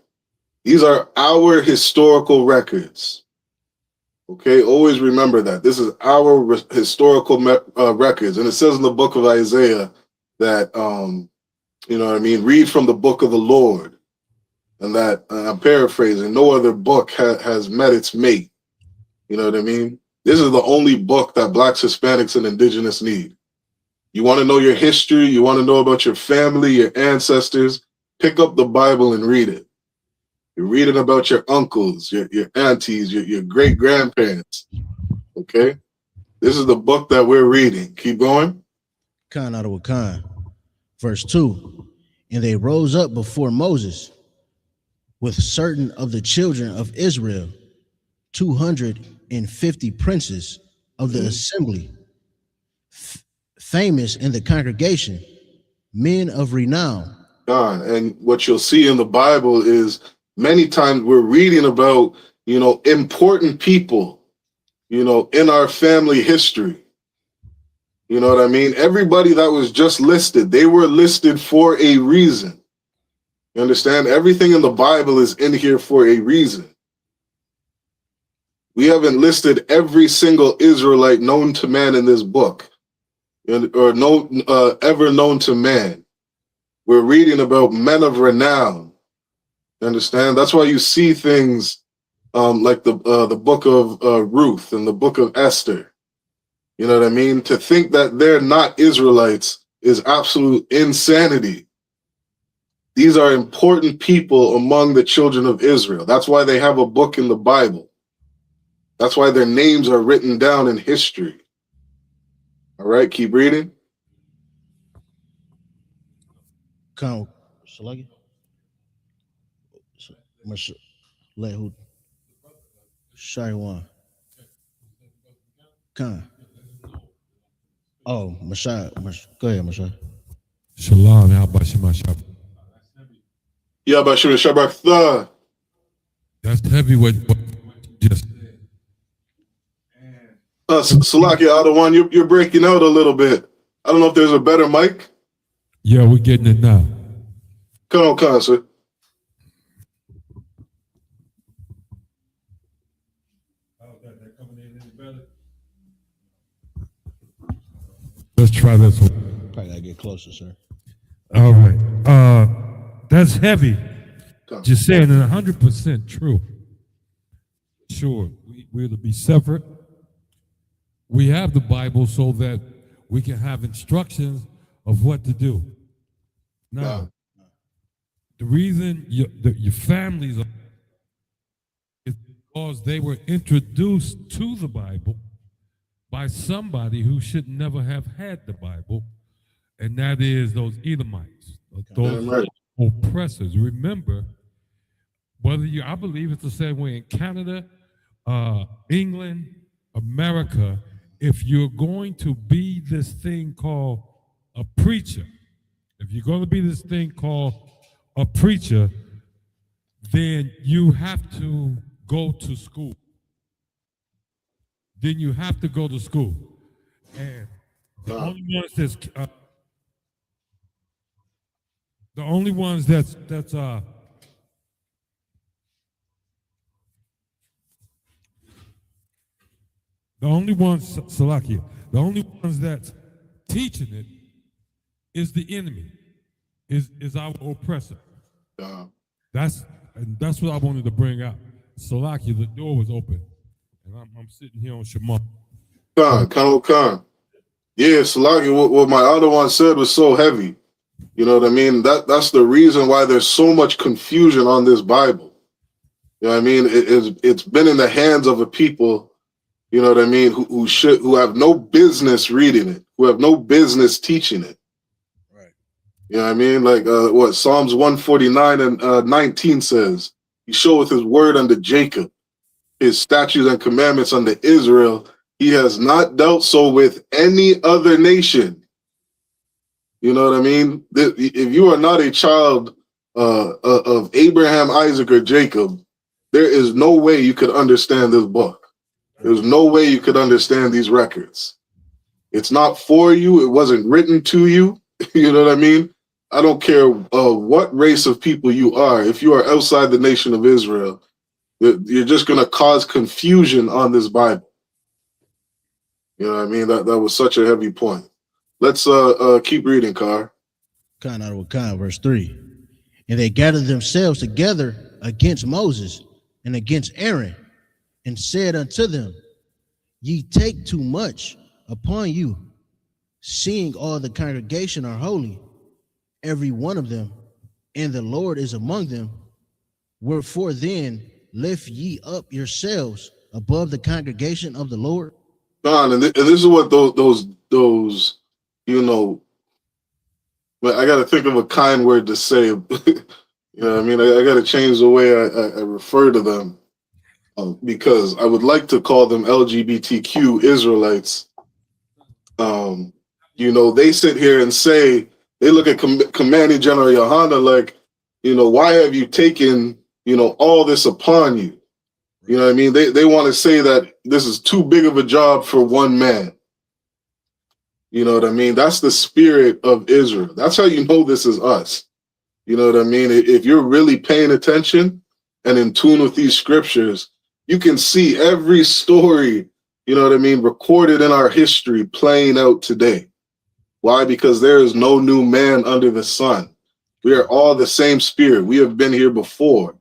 These are our historical records. Okay, always remember that. This is our historical records. And it says in the book of Isaiah that, read from the book of the Lord. And that, I'm paraphrasing, no other book has met its mate. You know what I mean? This is the only book that Blacks, Hispanics, and Indigenous need. You want to know your history, you want to know about your family, your ancestors, pick up the Bible and read it. You're reading about your uncles, your aunties, your great-grandparents, okay? This is the book that we're reading. Keep going. Khan out of Khan. Verse 2, and they rose up before Moses with certain of the children of Israel, 250 princes of the assembly, famous in the congregation, men of renown. And what you'll see in the Bible is many times we're reading about, important people, in our family history. You know what I mean? Everybody that was just listed, they were listed for a reason. You understand? Everything in the Bible is in here for a reason. We haven't listed every single Israelite known to man in this book, or ever known to man. We're reading about men of renown. You understand? That's why you see things like the book of Ruth and the book of Esther. You know what I mean? To think that they're not Israelites is absolute insanity. These are important people among the children of Israel. That's why they have a book in the Bible. That's why their names are written down in history. All right, keep reading. Khan, Salagi? Let who? Shaiwan. Khan. Oh, Mashai. Go ahead, Mashai. Shalom, how about Shema Shabbat? Yeah, but Shema Shabbat. That's heavy what you just Salaki, Adawan, you're breaking out a little bit. I don't know if there's a better mic. Yeah, we're getting it now. Come on, concert. Let's try this one. Probably gotta get closer, sir. All right. That's heavy. Just saying it 100% true. Sure, we're to be separate. We have the Bible so that we can have instructions of what to do. Now, the reason your families are is because they were introduced to the Bible by somebody who should never have had the Bible, and that is those Edomites, those oppressors. Remember, I believe it's the same way in Canada, England, America. If you're going to be this thing called a preacher, then you have to go to school. And the only ones that's teaching it is the enemy, is our oppressor. That's what I wanted to bring out. Salakia, the door was open, and I'm sitting here on Shema. Khan. Yeah, Salakia, what my other one said was so heavy. You know what I mean? That's the reason why there's so much confusion on this Bible. You know what I mean? It's been in the hands of a people, you know what I mean, who have no business reading it, who have no business teaching it. Right. You know what I mean? Like what Psalms 149 and 19 says, he showeth his word unto Jacob, his statutes and commandments unto Israel, He has not dealt so with any other nation. You know what I mean? If you are not a child of Abraham, Isaac, or Jacob, there is no way you could understand this book. There's no way you could understand these records. It's not for you. It wasn't written to you. You know what I mean? I don't care what race of people you are. If you are outside the nation of Israel, you're just going to cause confusion on this Bible. You know what I mean? That was such a heavy point. Let's keep reading, Car. Khan out of Khan, verse 3. And they gathered themselves together against Moses and against Aaron, and said unto them, Ye take too much upon you, seeing all the congregation are holy, every one of them, and the Lord is among them. Wherefore then lift ye up yourselves above the congregation of the Lord. Don, and this is what those you know, but I got to think of a kind word to say. You know what I mean? I got to change the way I refer to them, because I would like to call them LGBTQ Israelites. You know, they sit here and say, they look at Commanding General Yohana like, you know, why have you taken, you know, all this upon you? You know what I mean? They want to say that this is too big of a job for one man. You know what I mean? That's the spirit of Israel. That's how you know this is us. You know what I mean? If you're really paying attention and in tune with these scriptures, you can see every story, you know what I mean, recorded in our history playing out today. Why? Because there is no new man under the sun. We are all the same spirit. We have been here before.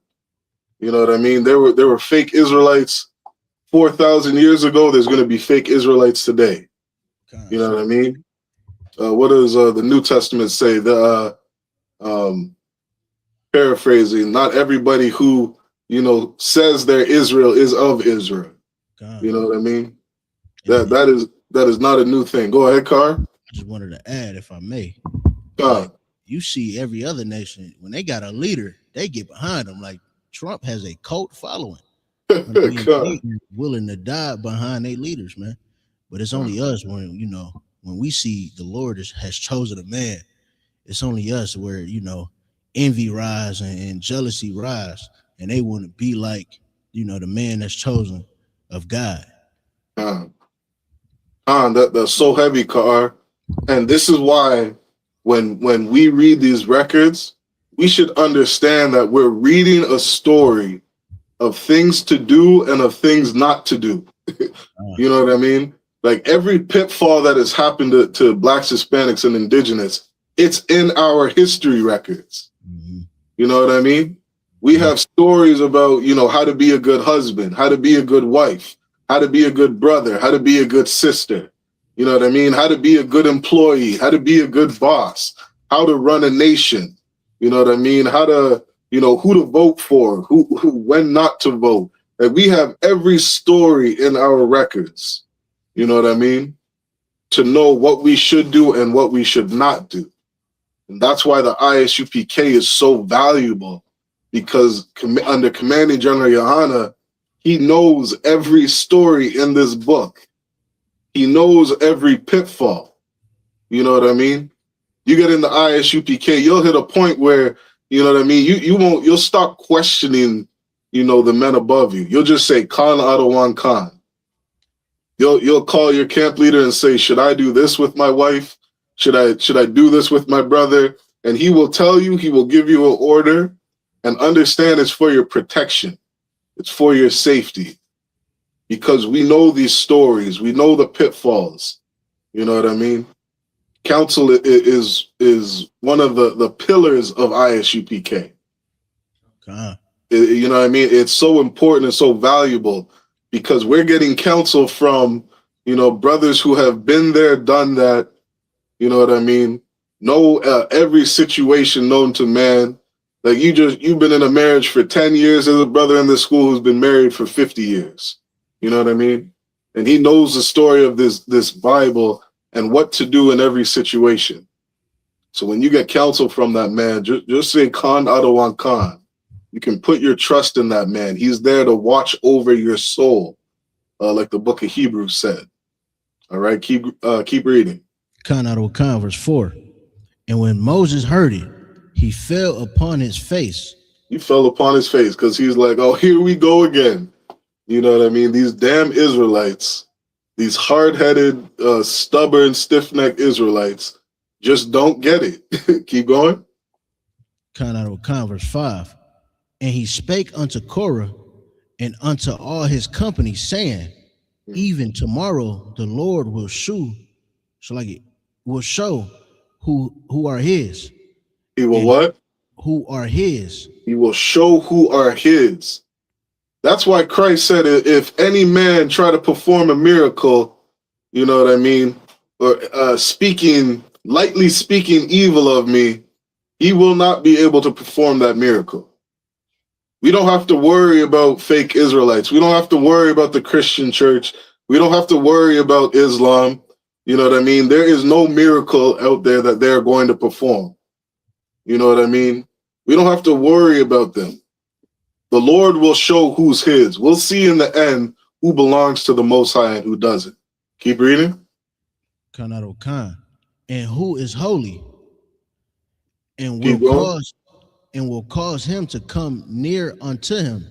You know what I mean? There were fake Israelites 4,000 years ago. There's going to be fake Israelites today. You know what I mean? What does the New Testament say? Paraphrasing, not everybody who, you know, says they're Israel is of Israel. You know what I mean? That is not a new thing. Go ahead, Carr. I just wanted to add, if I may. Like, you see every other nation, when they got a leader, they get behind them. Like Trump has a cult following. They willing to die behind their leaders, man. But it's only us when, you know, when we see the Lord has chosen a man, it's only us where, you know, envy rise and jealousy rise, and they want to be like, you know, the man that's chosen of God. That's so heavy, Carr. And this is why when we read these records, we should understand that we're reading a story of things to do and of things not to do. You know what I mean? Like every pitfall that has happened to Blacks, Hispanics, and Indigenous, it's in our history records. Mm-hmm. You know what I mean? We have stories about, you know, how to be a good husband, how to be a good wife, how to be a good brother, how to be a good sister. You know what I mean? How to be a good employee, how to be a good boss, how to run a nation. You know what I mean? How to, you know, who to vote for, who when not to vote. Like we have every story in our records. You know what I mean? To know what we should do and what we should not do. And that's why the ISUPK is so valuable, because under Commanding General Yohana, he knows every story in this book. He knows every pitfall. You know what I mean? You get in the ISUPK, you'll hit a point where, you know what I mean, you'll stop questioning, you know, the men above you. You'll just say, Khan Adawan Khan. You'll call your camp leader and say, should I do this with my wife? Should I do this with my brother? And he will tell you, he will give you an order, and understand it's for your protection. It's for your safety. Because we know these stories. We know the pitfalls. You know what I mean? Council is one of the pillars of ISUPK. You know what I mean? It's so important and so valuable, because we're getting counsel from, you know, brothers who have been there, done that, you know what I mean? Know every situation known to man. Like you've been in a marriage for 10 years. There's a brother in the school who's been married for 50 years. You know what I mean? And he knows the story of this Bible and what to do in every situation. So when you get counsel from that man, just say Khan Adawan Khan. You can put your trust in that man. He's there to watch over your soul. like the book of Hebrews said. All right, keep reading. Verse 4. And when Moses heard it, he fell upon his face. He fell upon his face because he's like, oh, here we go again. You know what I mean? These damn Israelites, these hard-headed, stubborn, stiff-necked Israelites just don't get it. Keep going. Verse 5. And he spake unto Korah and unto all his company, saying, even tomorrow the Lord will show who are his. He will what? Who are his. He will show who are his. That's why Christ said, if any man try to perform a miracle, you know what I mean, or lightly speaking evil of me, he will not be able to perform that miracle. We don't have to worry about fake Israelites. We don't have to worry about the Christian church. We don't have to worry about Islam. You know what I mean? There is no miracle out there that they're going to perform. You know what I mean? We don't have to worry about them. The Lord will show who's his. We'll see in the end who belongs to the Most High and who doesn't. Keep reading. And who is holy, and will cause him to come near unto him,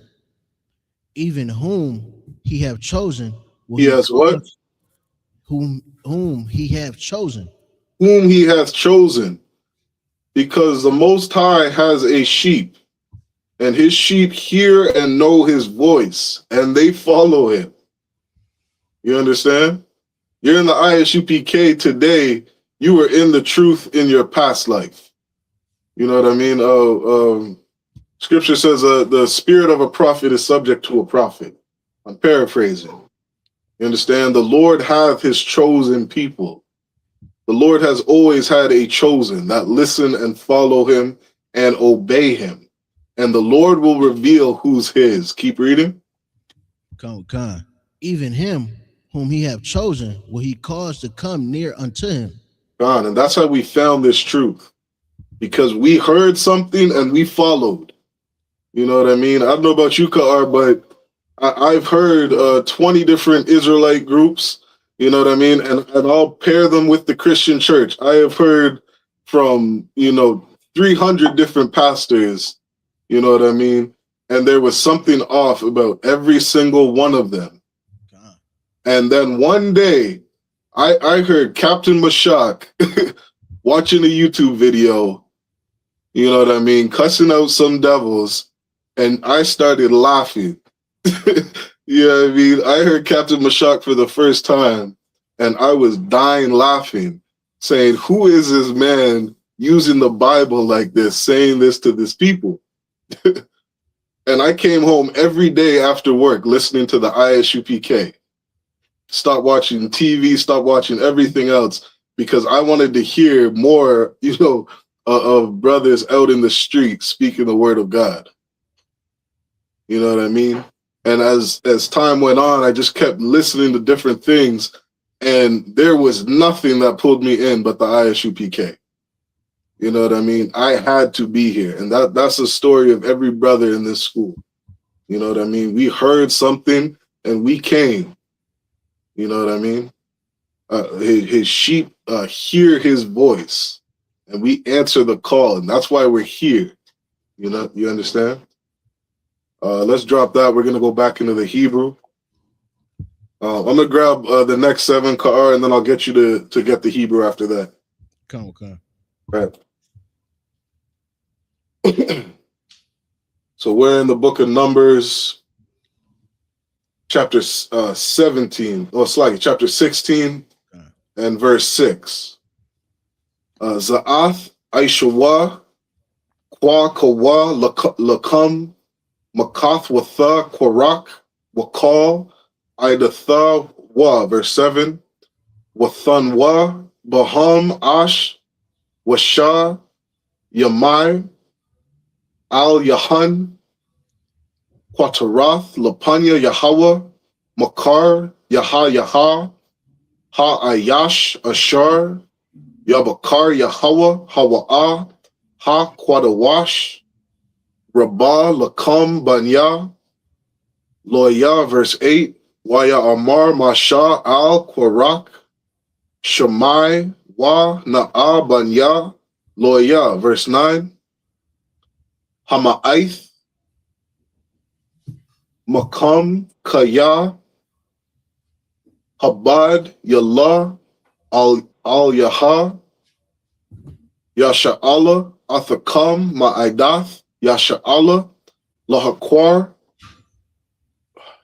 even whom he have chosen. He has what? Whom he have chosen. Whom he hath chosen. Because the Most High has a sheep, and his sheep hear and know his voice, and they follow him. You understand? You're in the ISUPK today. You were in the truth in your past life. You know what I mean? Scripture says the spirit of a prophet is subject to a prophet. I'm paraphrasing. You understand? The Lord hath his chosen people. The Lord has always had a chosen that listen and follow him and obey him. And the Lord will reveal who's his. Keep reading. Even him whom he have chosen will he cause to come near unto him. And that's how we found this truth. Because we heard something and we followed. You know what I mean? I don't know about you, Ka'ar, but I've heard 20 different Israelite groups. You know what I mean? And I'll pair them with the Christian church. I have heard from, 300 different pastors, you know what I mean? And there was something off about every single one of them. God. And then one day, I heard Captain Mashak watching a YouTube video, you know what I mean, cussing out some devils, and I started laughing. You know what I mean? I heard Captain Mashak for the first time, and I was dying laughing, saying, who is this man using the Bible like this, saying this to this people? And I came home every day after work listening to the ISUPK. Stop watching TV, stop watching everything else, because I wanted to hear more, of brothers out in the street speaking the word of God. You know what I mean? And as time went on, I just kept listening to different things, and there was nothing that pulled me in but the ISUPK. You know what I mean? I had to be here. And that's the story of every brother in this school. You know what I mean? We heard something and we came. You know what I mean? His sheep hear his voice, and we answer the call. And that's why we're here. You understand? Let's drop that. We're going to go back into the Hebrew. I'm going to grab the next 7, Ka'ar, and then I'll get you to get the Hebrew after that. Come. Right. So we're in the book of Numbers, chapter 17, chapter 16, and verse 6. Za'ath Aishawa, Kwa Kawa Lakam, Makath Watha Kwarak, Wakal, Idatha Wa, verse 7. Wathan Wa, Baham Ash, Washa, Yamai, Al Yahan, Quatarath, Lapanya Yahweh, Makar, Yaha, Ha Ayash, Ashar, Yabakar Yahweh, Hawa'ah, Ha Quadawash, Rabbah, Lakam, Banya, Loya, verse 8, Waya Amar Masha al Kwarak Shamai Wa Na'a Banya Loya. Verse 9. Hama'aith Makam Kaya Habad Yallah Al Yaha Yasha'Allah Athakam Ma'idath Yasha'Allah Lahakwar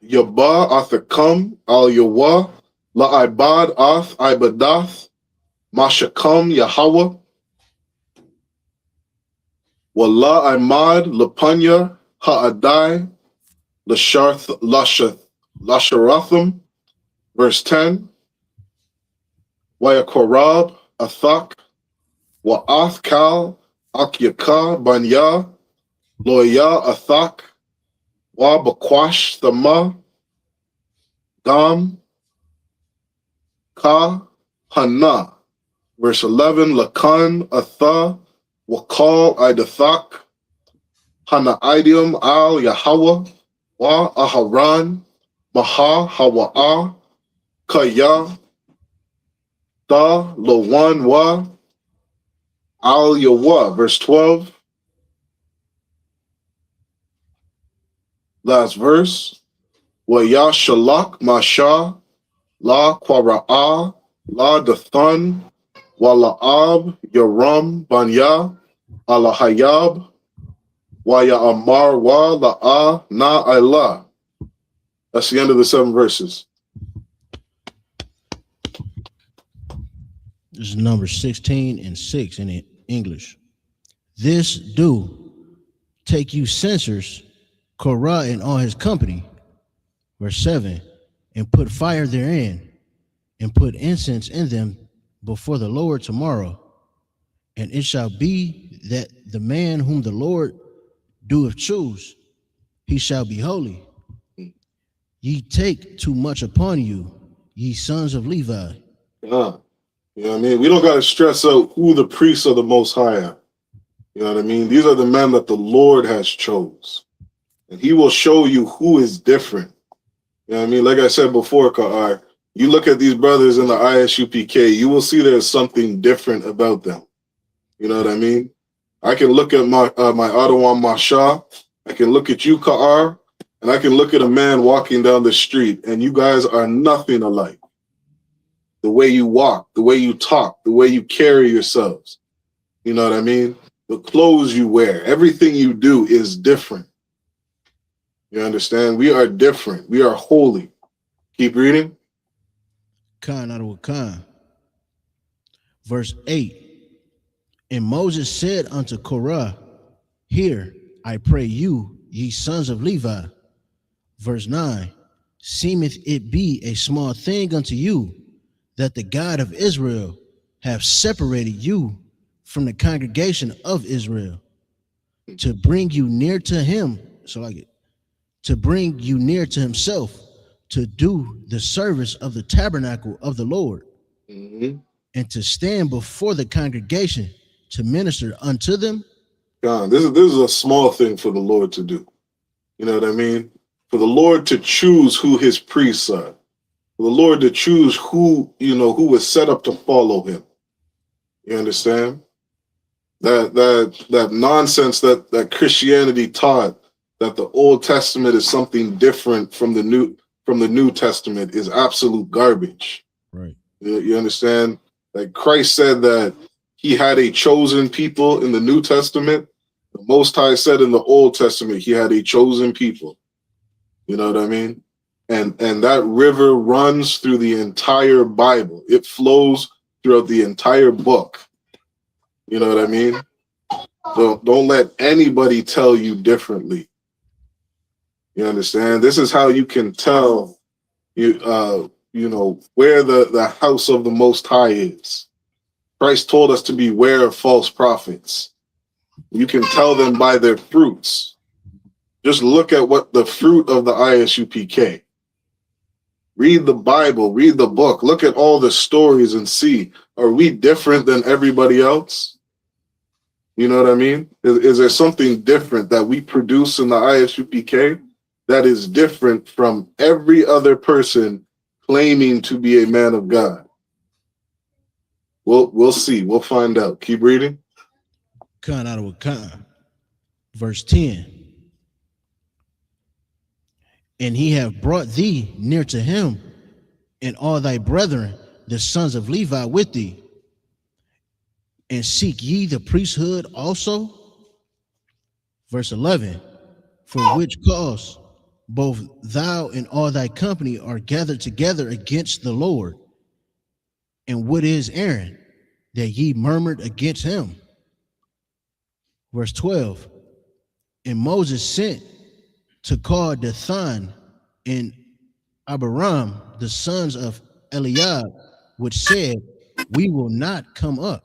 Yaba Athakam Al Yawa La'ibad Ath Ibadath Mashakam Yahweh Wallah Imad Lapanya Ha'adai Lasharatham. Verse 10. Wayakorab Athak Wa'ath Kal Akyaka Banya Loya Athak Wa Bakwash Thama Dam Ka Hana. Verse 11. Lakan Atha Wakal Idathak Hana Idium Al Yahweh Wa Aharan Maha Hawa'a Kaya Da Lawan Wa Al Yawa. Verse 12. Last verse. Wa Ya Shalak Masha La Kwara'a La Dathan Wa La'ab Yaram Banya Ala Hayab Wa Ya Amar Wa La'a Na Allah. That's the end of the 7 verses. This is number 16 and 6 in English. This do take you censers, Korah and all his company. Verse 7. And put fire therein, and put incense in them before the Lord tomorrow. And it shall be that the man whom the Lord doeth choose, he shall be holy. Ye take too much upon you, ye sons of Levi. You know what I mean? We don't got to stress out who the priests of the Most High are. You know what I mean? These are the men that the Lord has chose. And he will show you who is different. You know what I mean? Like I said before, Ka'ar, you look at these brothers in the ISUPK, you will see there's something different about them. You know what I mean? I can look at my Adawan Masha, I can look at you, Ka'ar, and I can look at a man walking down the street, and you guys are nothing alike. The way you walk, the way you talk, the way you carry yourselves. You know what I mean? The clothes you wear, everything you do is different. You understand? We are different. We are holy. Keep reading. Khan out of Khan. Verse 8. And Moses said unto Korah, Hear, I pray you, ye sons of Levi. Verse 9. Seemeth it be a small thing unto you that the God of Israel have separated you from the congregation of Israel to bring you near to him. To bring you near to himself, to do the service of the tabernacle of the Lord, and to stand before the congregation to minister unto them. God, this is a small thing for the Lord to do. You know what I mean? For the Lord to choose who his priests are. For the Lord to choose who was set up to follow him. You understand? That nonsense that Christianity taught, that the Old Testament is something different from the New Testament, is absolute garbage. Right. You understand? Like Christ said that he had a chosen people in the New Testament. The Most High said in the Old Testament he had a chosen people. You know what I mean? And that river runs through the entire Bible. It flows throughout the entire book. You know what I mean? Don't let anybody tell you differently. You understand? This is how you can tell where the house of the Most High is. Christ told us to beware of false prophets. You can tell them by their fruits. Just look at what the fruit of the ISUPK. Read the Bible, read the book, look at all the stories and see, are we different than everybody else? You know what I mean? Is there something different that we produce in the ISUPK that is different from every other person claiming to be a man of God? We'll see. We'll find out. Keep reading. Khan out of Khan. Verse 10. And he have brought thee near to him, and all thy brethren, the sons of Levi, with thee. And seek ye the priesthood also? Verse 11. For which cause both thou and all thy company are gathered together against the Lord. And what is Aaron, that ye murmured against him? Verse 12. And Moses sent to call Dathan and Abiram, the sons of Eliab, which said, we will not come up.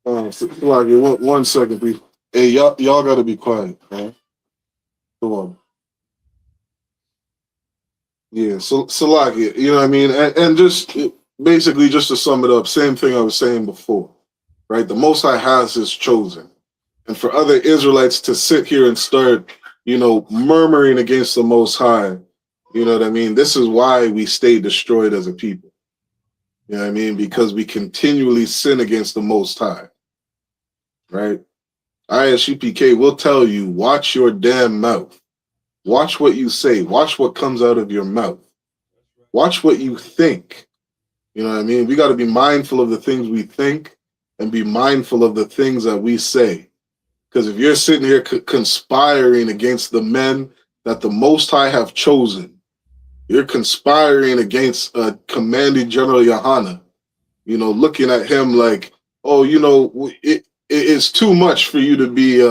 One second, please. Hey, y'all got to be quiet, man. Come on. Yeah, so Salaki, you know what I mean? And just basically, just to sum it up, same thing I was saying before, right? The Most High has his chosen. And for other Israelites to sit here and start, murmuring against the Most High, you know what I mean? This is why we stay destroyed as a people. You know what I mean? Because we continually sin against the Most High, right? Isupk will tell you, watch your damn mouth. Watch what you say. Watch what comes out of your mouth. Watch what you think. You know what I mean? We got to be mindful of the things we think and be mindful of the things that we say. Because if you're sitting here conspiring against the men that the Most High have chosen, you're conspiring against Commanding General Yohana, looking at him like, oh, it's too much for you to be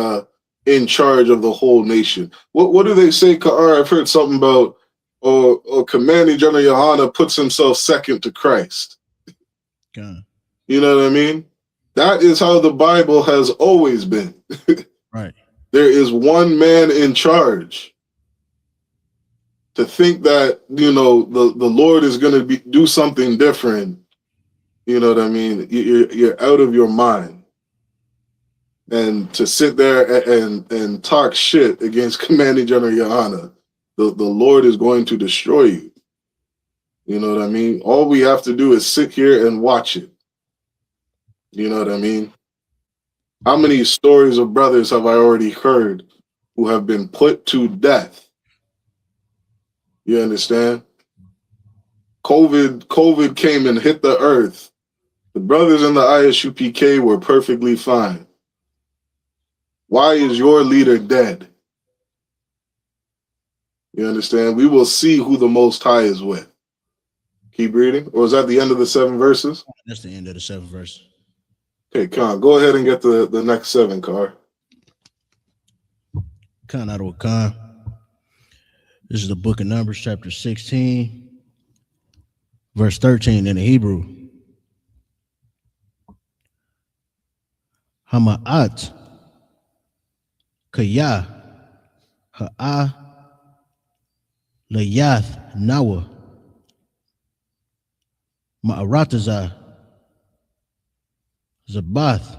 in charge of the whole nation. What do they say, Ka'ar? I've heard something about, Commanding General Yohana puts himself second to Christ. God. You know what I mean? That is how the Bible has always been. Right. There is one man in charge. To think that, the Lord is going to do something different, you know what I mean? You're out of your mind. And to sit there and talk shit against Commanding General Yohana, the Lord is going to destroy you. You know what I mean? All we have to do is sit here and watch it. You know what I mean? How many stories of brothers have I already heard who have been put to death? You understand? COVID came and hit the earth. The brothers in the Isupk were perfectly fine. Why is your leader dead? You understand? We will see who the Most High is with. Keep reading. Or is that the end of the 7 verses? That's the end of the 7 verses. Okay, Khan, go ahead and get the next 7, Car. Khan out of Khan. This is the book of Numbers, chapter 16, verse 13 in the Hebrew. Hama'at Kaya Ha'a Layath Nawa Ma'arataza Zabath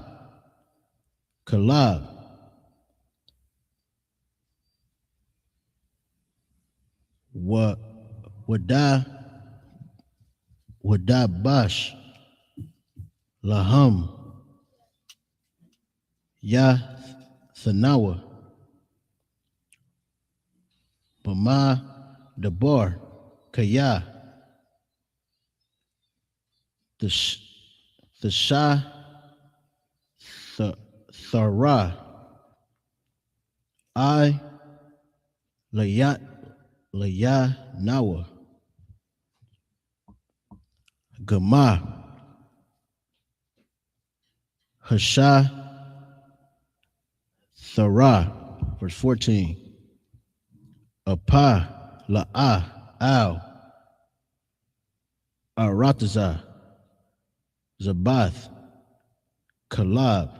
Kalab Wadabash Laham Yathanawa Bama Dabar Kaya the Shah Thara I Layat Nawa Gama Hasha Thara, verse 14. Apa La'ah Al Arataza Zabath Kalab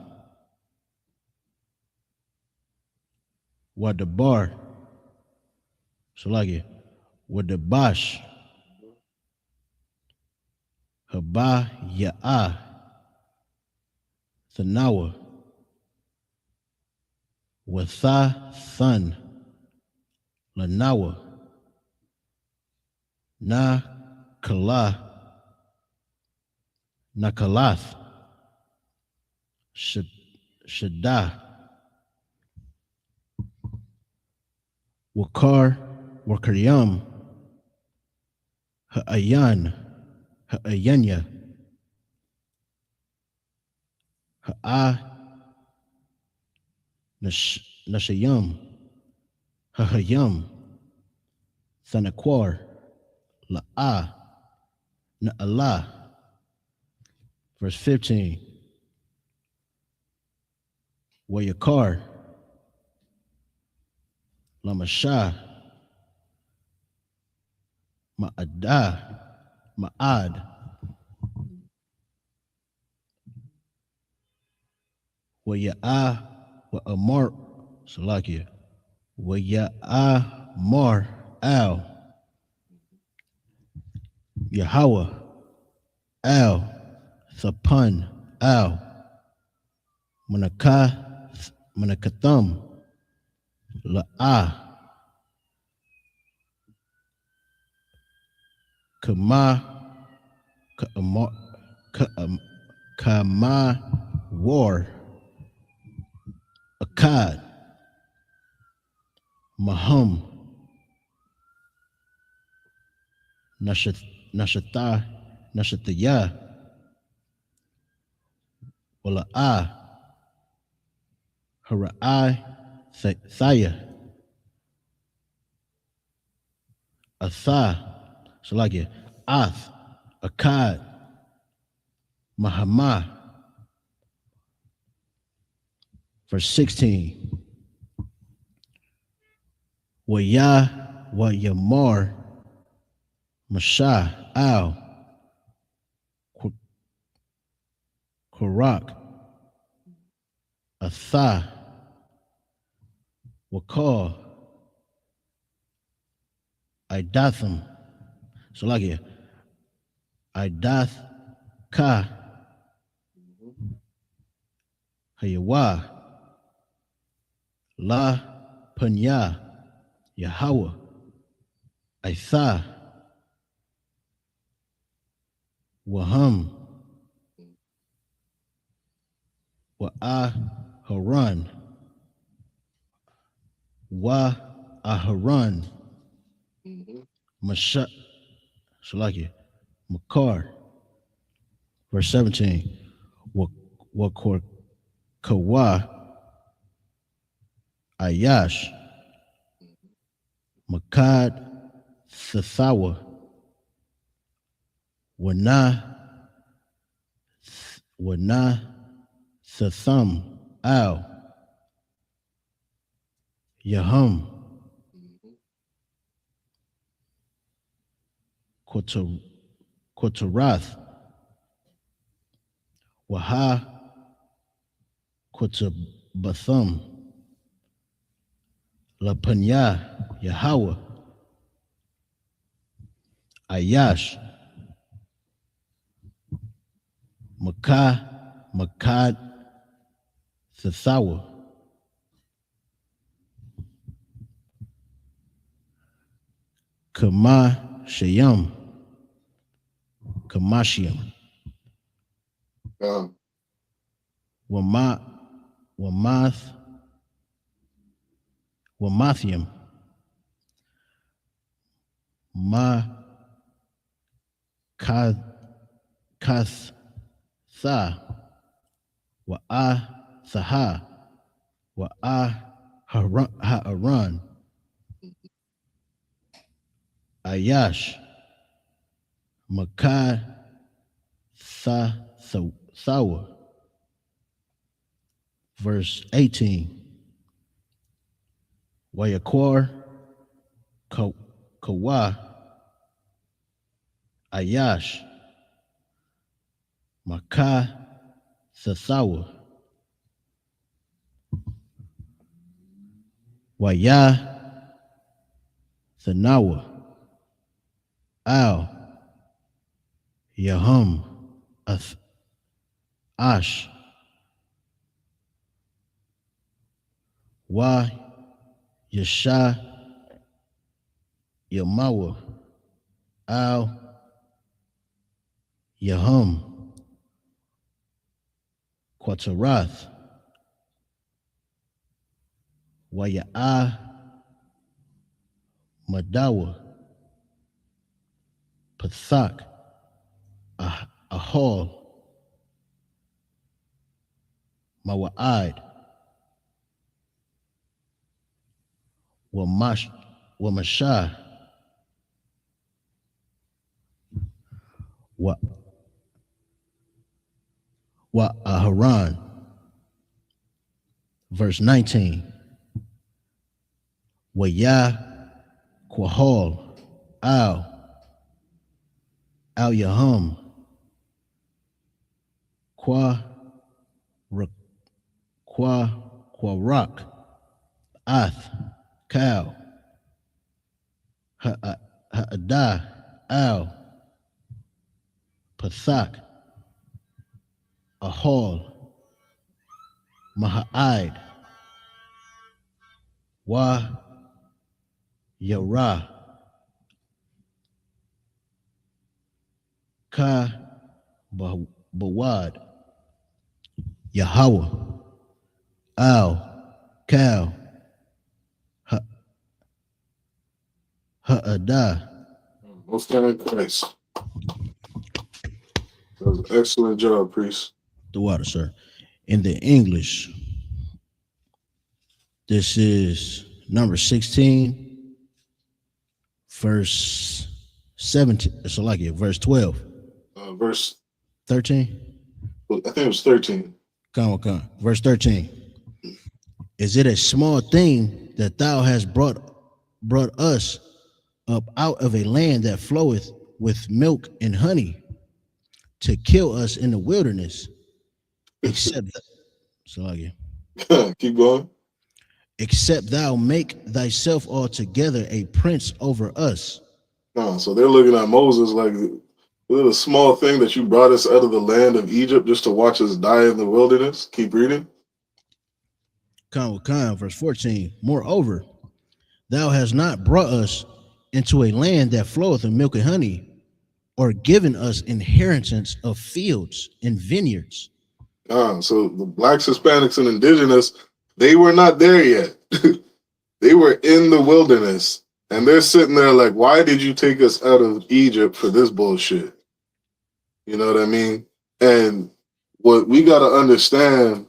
Wadabar Salagi Wadabash Haba Ya'ah Thanawa Watha Thun Lanawa, Na Kala, Nakalath, Shaddai, Wakar, Wakaryam, Ha'ayan, Ha'ayanya, Ha'a, Nashayam, Hahayam, Thanakwar, La'a, Na'Allah. Verse 15. Wayakar, Lamashah, Ma'adah, Ma'ad, Waya'ah, Wa'amar, Salakia, Waya'ah, Mar, Al, Yahweh, Al, Thapan, Al, Manakatham, La'ah, Kama, Kama, War, Akkad, Mahum, Nashatayah, Wala'ah, Hara'ai, Thaya, Atha, Salakia, Ath, Akkad, Mahama. Verse 16. Waya, Wayamar, Mashah, Al, Korak, Atha, Wakal, Idatham, Salakia, Idath, Ka, Hayawa, La, Panya, Yahweh, Aitha, Waham, Wa'ah, Haran, Wa, Aharan, Masha, Salakia, Makar. Verse 17. Wakor Kawa, Ayash, Makad, Thathawa, Wana, Thatham, Al, Yahum, Kotorath, Waha, Kotabatham, Lapanya, Yahweh, Ayash, Makad, Thathawa, Kama, Shayam, Kamashiam, Wamathiam, Ma, Kath, Tha, Wa'ah, Thaha, Wa'ah, Ha'aran, Ayash, Makad, Thawa. Verse 18. Wayakwar, Kawa, Ayash, Makah, Thathawa, Waya, Thanawa, Al, Yahum, Ash, Wa, Yasha, Yamawa, Al, Yahum, Quatarath, Waya'a, Madawa, Pathak, Ahol, Mawa'id, Wamashah, Wa Aharon. Verse 19. Waya Quahal Al Yahum Qua Quarak Ath Kal Ha'adah Al Pathak Ahol Maha'id Wa Yara Ka Bawad Yahweh Al Kal Ha'adah. Most High Christ. That was an excellent job, priest. The water, sir. In the English, this is number 16, verse 17. So like it, verse 12. Verse 13. I think it was 13. Come. Verse 13. Is it a small thing that thou hast brought us up out of a land that floweth with milk and honey, to kill us in the wilderness, except so like it. Keep going. Except thou make thyself altogether a prince over us. No, so they're looking at Moses like, is it a small thing that you brought us out of the land of Egypt just to watch us die in the wilderness? Keep reading. Verse 14. Moreover, thou hast not brought us into a land that floweth with milk and honey, or given us inheritance of fields and vineyards. So the blacks, Hispanics, and indigenous, they were not there yet. They were in the wilderness, and they're sitting there like, why did you take us out of Egypt for this bullshit? You know what I mean? And what we got to understand,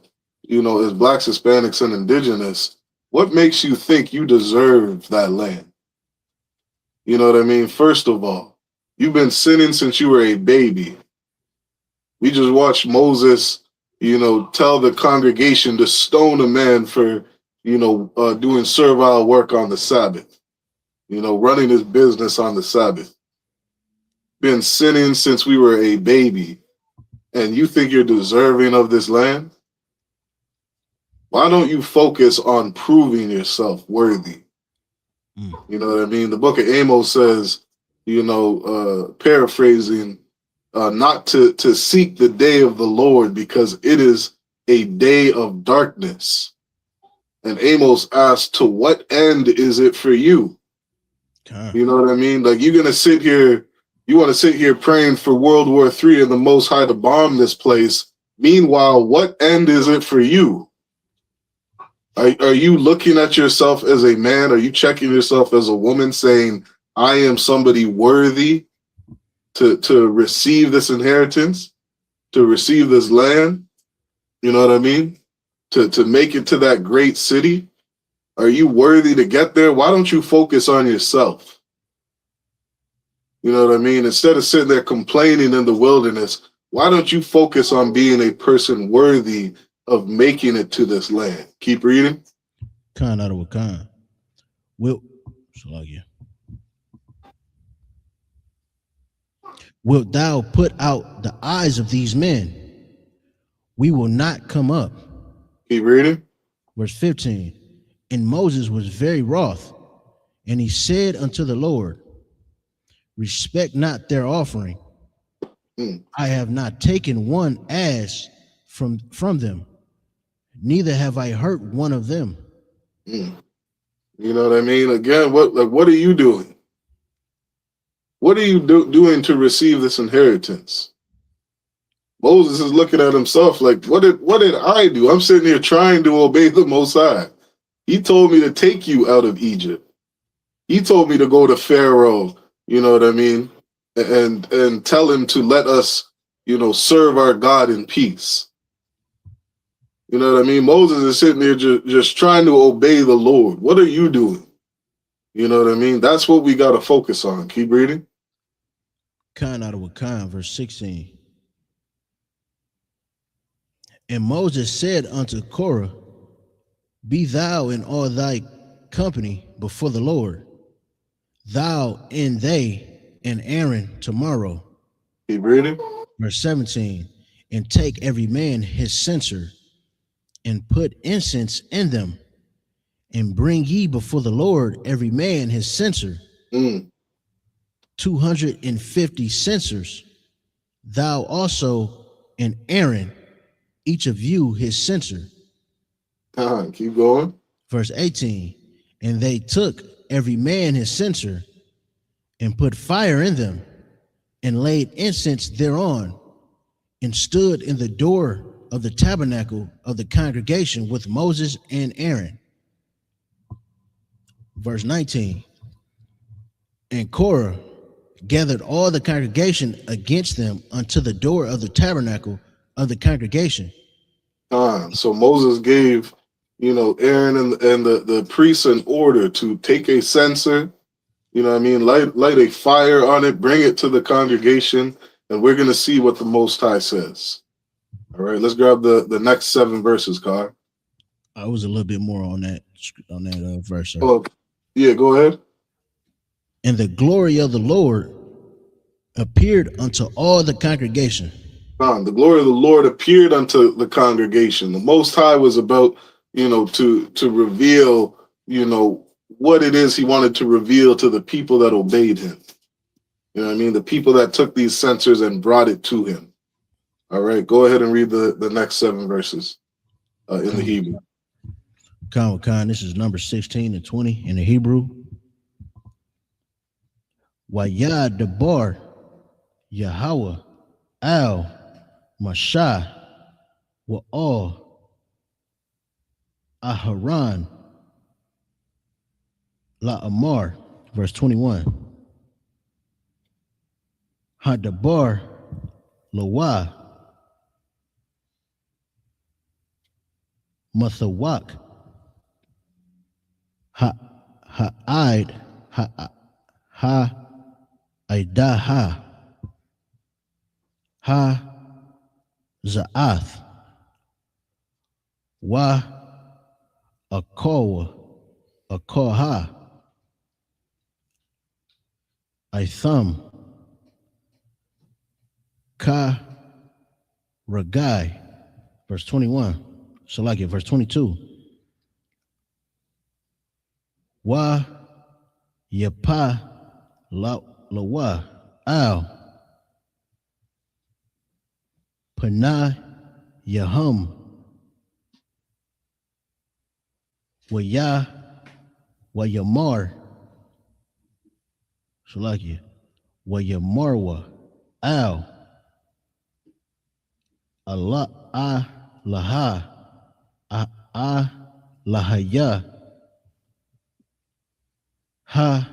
as blacks, Hispanics, and indigenous, what makes you think you deserve that land? You know what I mean? First of all, you've been sinning since you were a baby. We just watched Moses, tell the congregation to stone a man for, doing servile work on the Sabbath, running his business on the Sabbath. Been sinning since we were a baby, and you think you're deserving of this land? Why don't you focus on proving yourself worthy? You know what I mean? The book of Amos says, paraphrasing, not to seek the day of the Lord, because it is a day of darkness. And Amos asked, to what end is it for you? You know what I mean? Like, you're going to sit here, you want to sit here praying for World War III and the Most High to bomb this place. Meanwhile, what end is it for you? Are you looking at yourself as a man? Are you checking yourself as a woman, saying, I am somebody worthy to receive this inheritance, to receive this land? You know what I mean? To make it to that great city? Are you worthy to get there? Why don't you focus on yourself? You know what I mean? Instead of sitting there complaining in the wilderness, why don't you focus on being a person worthy of making it to this land? Keep reading. Khan out of a Khan. Wilt thou put out the eyes of these men? We will not come up. Keep reading. Verse 15. And Moses was very wroth, and he said unto the Lord, respect not their offering. I have not taken one ass from them, neither have I hurt one of them. You know what I mean? Again, what are you doing? what are you doing to receive this inheritance? Moses is looking at himself like, what did I do? I'm sitting here trying to obey the Most High. He told me to take you out of Egypt. He told me to go to Pharaoh, you know what I mean, and tell him to let us, serve our God in peace. You know what I mean? Moses is sitting there just trying to obey the Lord. What are you doing? You know what I mean? That's what we got to focus on. Keep reading. Khan out of Khan, verse 16. And Moses said unto Korah, be thou in all thy company before the Lord, thou and they and Aaron tomorrow. Keep reading. Verse 17. And take every man his censer, and put incense in them, and bring ye before the Lord every man his censer, 250 censers, thou also and Aaron, each of you his censer. Keep going. Verse 18. And they took every man his censer, and put fire in them, and laid incense thereon, and stood in the door of the tabernacle of the congregation with Moses and Aaron. Verse 19. And Korah gathered all the congregation against them unto the door of the tabernacle of the congregation. So Moses gave, Aaron and the priests an order to take a censer, light a fire on it, bring it to the congregation, and we're going to see what the Most High says. All right, let's grab the next 7 verses, Car. I was a little bit more on that verse. Sir. Oh, yeah, go ahead. And the glory of the Lord appeared unto all the congregation. The glory of the Lord appeared unto the congregation. The Most High was about, to reveal, what it is he wanted to reveal to the people that obeyed him. You know what I mean? The people that took these censers and brought it to him. All right, go ahead and read the next 7 verses in the Hebrew. Khan, this is number 16 and 20 in the Hebrew. Wayad Debar Yahweh Al Mashah Wa'al Aharon La Amar, verse 21. Hadabar Lawa Mathawak Ha'id Ha'aidaha Za'ath Wa Akoha Itham Ka Ragai, verse 21. Salakia, verse 22. Wa Yapa Lawa Al Panah Yahum Waya Wayamar Salakia Wayamarwa Al Allah Laha Lahaya Ha'ara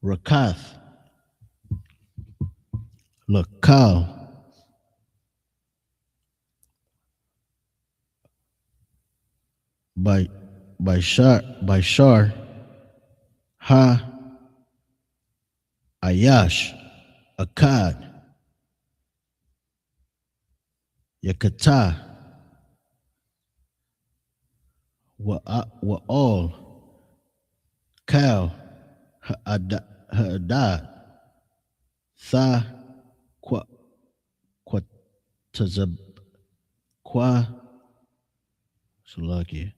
Rakath Lakal by Shar Ha Ayash Akkad Yakata Wa'al Kal Ha'adad Tha Tazab Kwa Salaki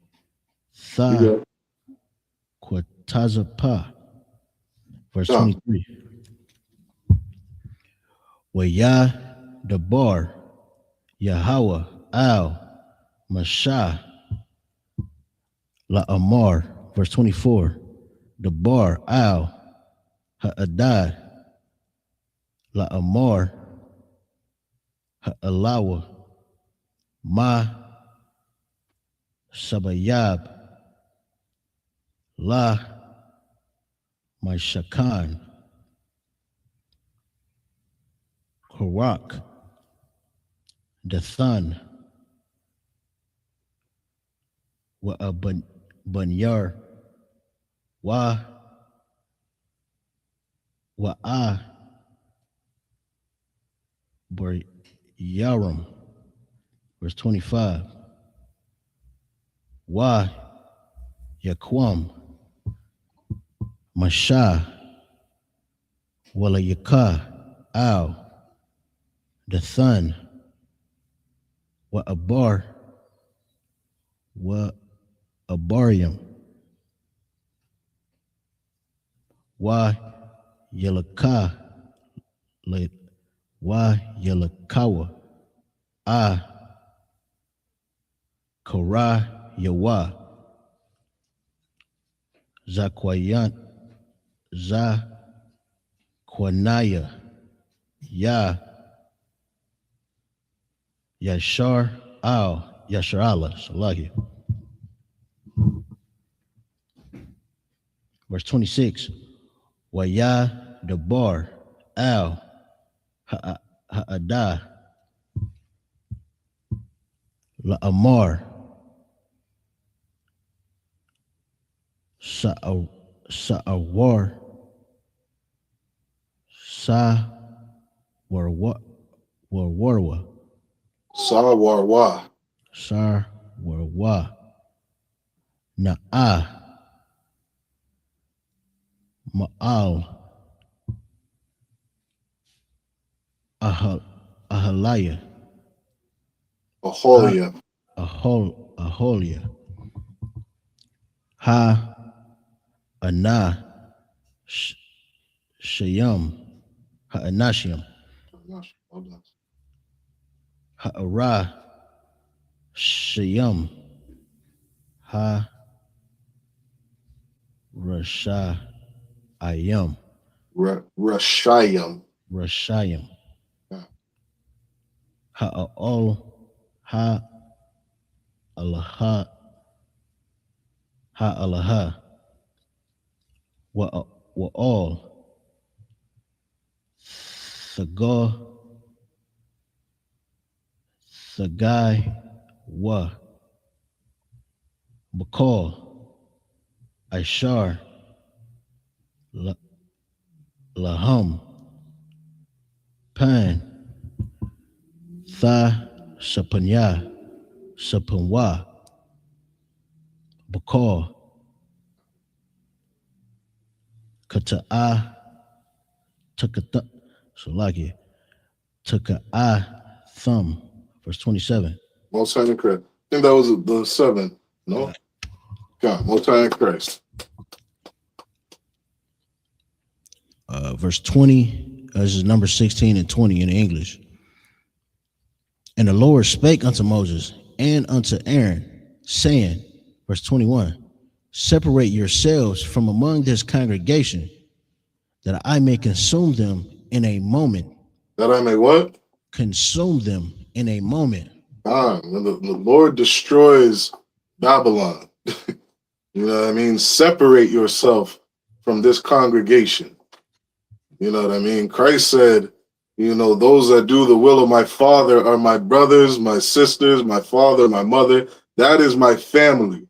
Tha Quatazapa, verse 23. Waya Dabar Yahweh Al Mashah La Amar, verse 24. The bar, Al, Ha'adad, La Amar, Ha'alawa, Ma, Sabayab, La, My Shakan, Harak, Dathan, Wa Banyar, Wa Bar Yaram, verse 25. Wa Yaquam, Masha, Wala Yaka, Al, Dathan, Wa Abar, Wa Abarium, Wa Yelaka, Wa Yelakawa, Kara Yawa, Zakwayan, Zakwanaya, Yashar Al, Yashar Allah, Salaki. Verse 26. Waya Debar Al Ha'adah La Amar Sa'awar Warwa Sawarwa. Sarwarwa Na'a Ma'al Ahalaya Aholia. Aholia Ha Ana Shayam Ha'anashim Ha'ara Shayam Ha Rasha Ayam Rashayam. Rashayam Yeah. Ha'al Ha Alaha Ha'alaha Wa'al Sagai Wa Bakal Aishar Laham Pan Tha Sapanya Sapanwa Bakal Kata'a Takata Salaki Taka'a Thumb, verse 27. Most High in Christ. I think that was the 7. No? God, Most High in Christ. Verse 20, this is number 16 and 20 in English. And the Lord spake unto Moses and unto Aaron, saying, verse 21, separate yourselves from among this congregation, that I may consume them in a moment. That I may what? Consume them in a moment. When the Lord destroys Babylon, you know what I mean? Separate yourself from this congregation. You know what I mean? Christ said, you know, those that do the will of my Father are my brothers, my sisters, my father, my mother. That is my family.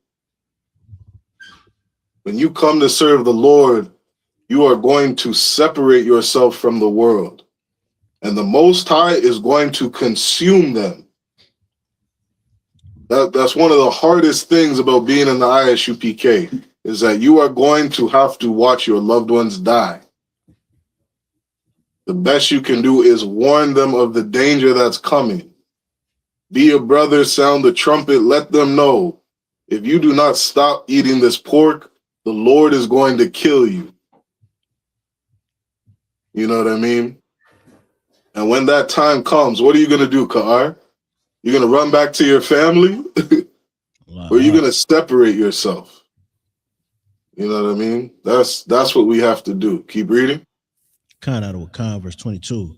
When you come to serve the Lord, you are going to separate yourself from the world. And the Most High is going to consume them. That's one of the hardest things about being in the ISUPK, is that you are going to have to watch your loved ones die. The best you can do is warn them of the danger that's coming. Be a brother, sound the trumpet, let them know. If you do not stop eating this pork, the Lord is going to kill you. You know what I mean? And when that time comes, what are you going to do, Ka'ar? You're going to run back to your family? Or are you going to separate yourself? You know what I mean? That's what we have to do. Keep reading. Verse 22.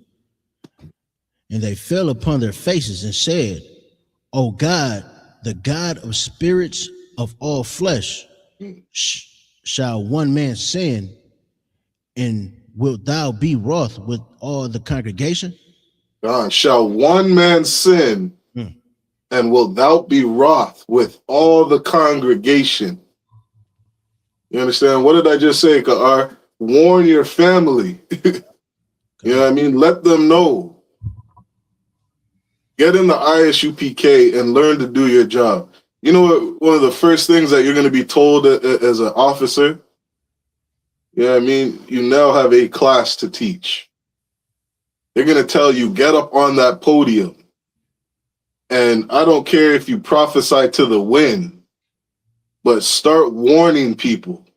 And they fell upon their faces and said, O God, the God of spirits of all flesh, shall one man sin, and wilt thou be wroth with all the congregation? God, shall one man sin, and wilt thou be wroth with all the congregation? You understand? What did I just say, Ka'ar? Warn your family. You know what I mean? Let them know. Get in the ISUPK and learn to do your job. You know what? One of the first things that you're going to be told as an officer, you know what I mean? You now have a class to teach. They're going to tell you, get up on that podium. And I don't care if you prophesy to the wind, but start warning people.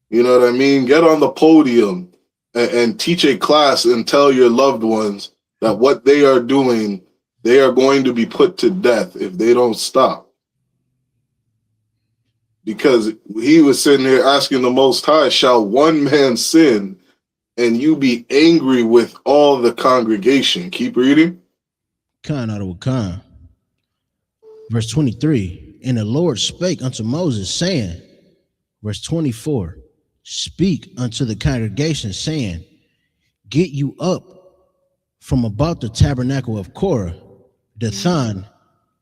You know what I mean? Get on the podium and teach a class and tell your loved ones that what they are doing, they are going to be put to death if they don't stop. Because he was sitting here asking the Most High, shall one man sin and you be angry with all the congregation? Keep reading. Verse 23, and the Lord spake unto Moses, saying, verse 24, speak unto the congregation, saying, get you up from about the tabernacle of Korah, Dathan,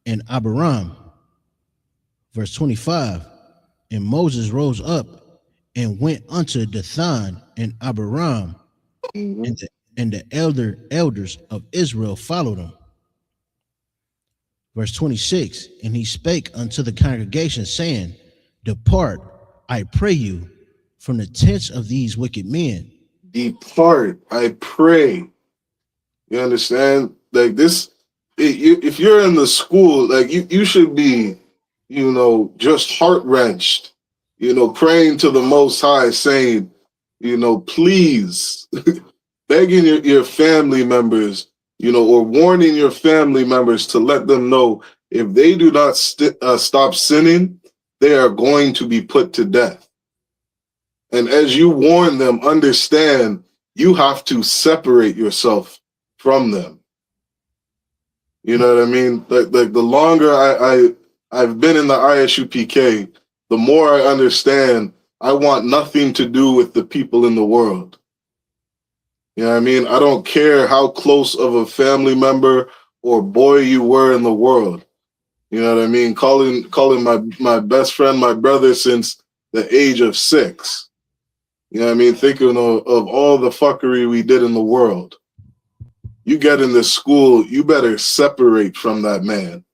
and Abiram. Verse 25, and Moses rose up and went unto Dathan and Abiram, and the elders of Israel followed him. Verse 26, and he spake unto the congregation, saying, depart, I pray you, from the tents of these wicked men. Depart, I pray. You understand? Like this, if you're in the school, like you should be, you know, just heart-wrenched, you know, praying to the Most High, saying, you know, please, begging your family members, you know, or warning your family members to let them know if they do not stop sinning, they are going to be put to death. And as you warn them, understand you have to separate yourself from them. You know what I mean? Like the longer I've been in the ISUPK, the more I understand I want nothing to do with the people in the world. You know what I mean? I don't care how close of a family member or boy you were in the world. You know what I mean? Calling my best friend my brother since the age of 6. You know what I mean? Thinking of all the fuckery we did in the world. You get in this school, you better separate from that man.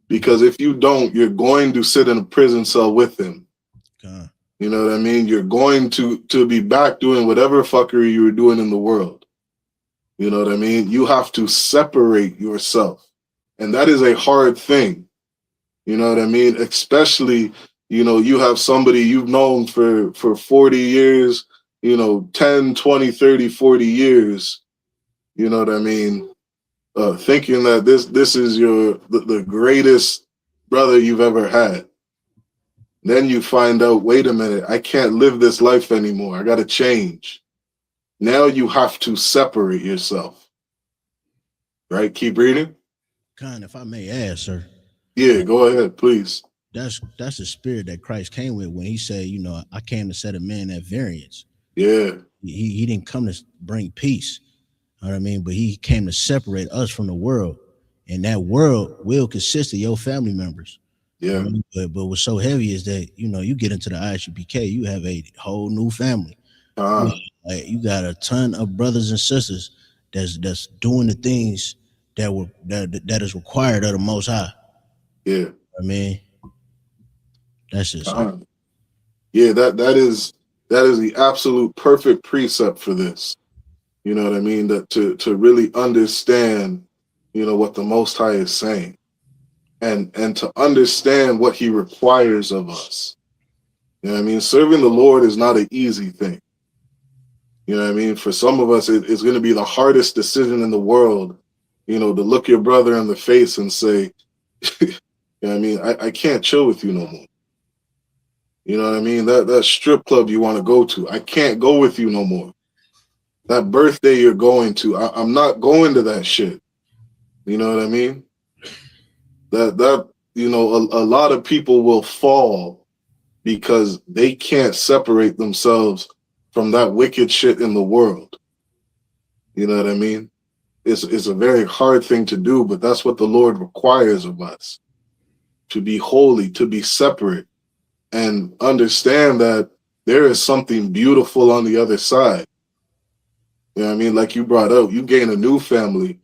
Because if you don't, you're going to sit in a prison cell with him. God. You know what I mean? You're going to be back doing whatever fuckery you were doing in the world. You know what I mean? You have to separate yourself. And that is a hard thing. You know what I mean? Especially, you know, you have somebody you've known for 40 years, you know, 10, 20, 30, 40 years. You know what I mean? Thinking that this is the greatest brother you've ever had. Then you find out, wait a minute, I can't live this life anymore. I got to change. Now you have to separate yourself. Right? Keep reading. Khan, if I may ask, sir. Yeah, go ahead, please. That's the spirit that Christ came with when he said, you know, I came to set a man at variance. Yeah. He didn't come to bring peace. You know what I mean? But he came to separate us from the world. And that world will consist of your family members. Yeah. You know, but what's so heavy is that, you know, you get into the ISUPK, you have a whole new family. Like, you got a ton of brothers and sisters that's doing the things that is required of the Most High. Yeah. I mean, that's just yeah, that is the absolute perfect precept for this. You know what I mean? That to really understand, you know, what the Most High is saying. And to understand what he requires of us. You know what I mean? Serving the Lord is not an easy thing. You know what I mean? For some of us, it's going to be the hardest decision in the world, you know, to look your brother in the face and say, You know what I mean? I can't chill with you no more. You know what I mean? That strip club you want to go to, I can't go with you no more. That birthday you're going to, I'm not going to that shit. You know what I mean? That you know, a lot of people will fall because they can't separate themselves from that wicked shit in the world. You know what I mean? It's a very hard thing to do, but that's what the Lord requires of us, to be holy, to be separate, and understand that there is something beautiful on the other side. You know what I mean? Like you brought up, you gain a new family.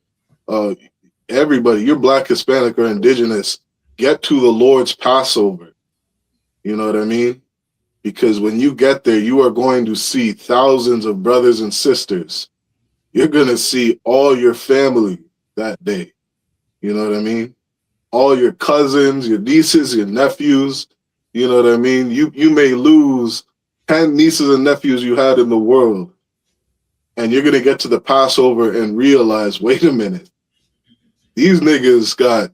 Everybody, you're Black, Hispanic, or Indigenous, get to the Lord's Passover. You know what I mean? Because when you get there, you are going to see thousands of brothers and sisters. You're going to see all your family that day. You know what I mean? All your cousins, your nieces, your nephews. You know what I mean? You may lose 10 nieces and nephews you had in the world. And you're going to get to the Passover and realize, wait a minute, these niggas got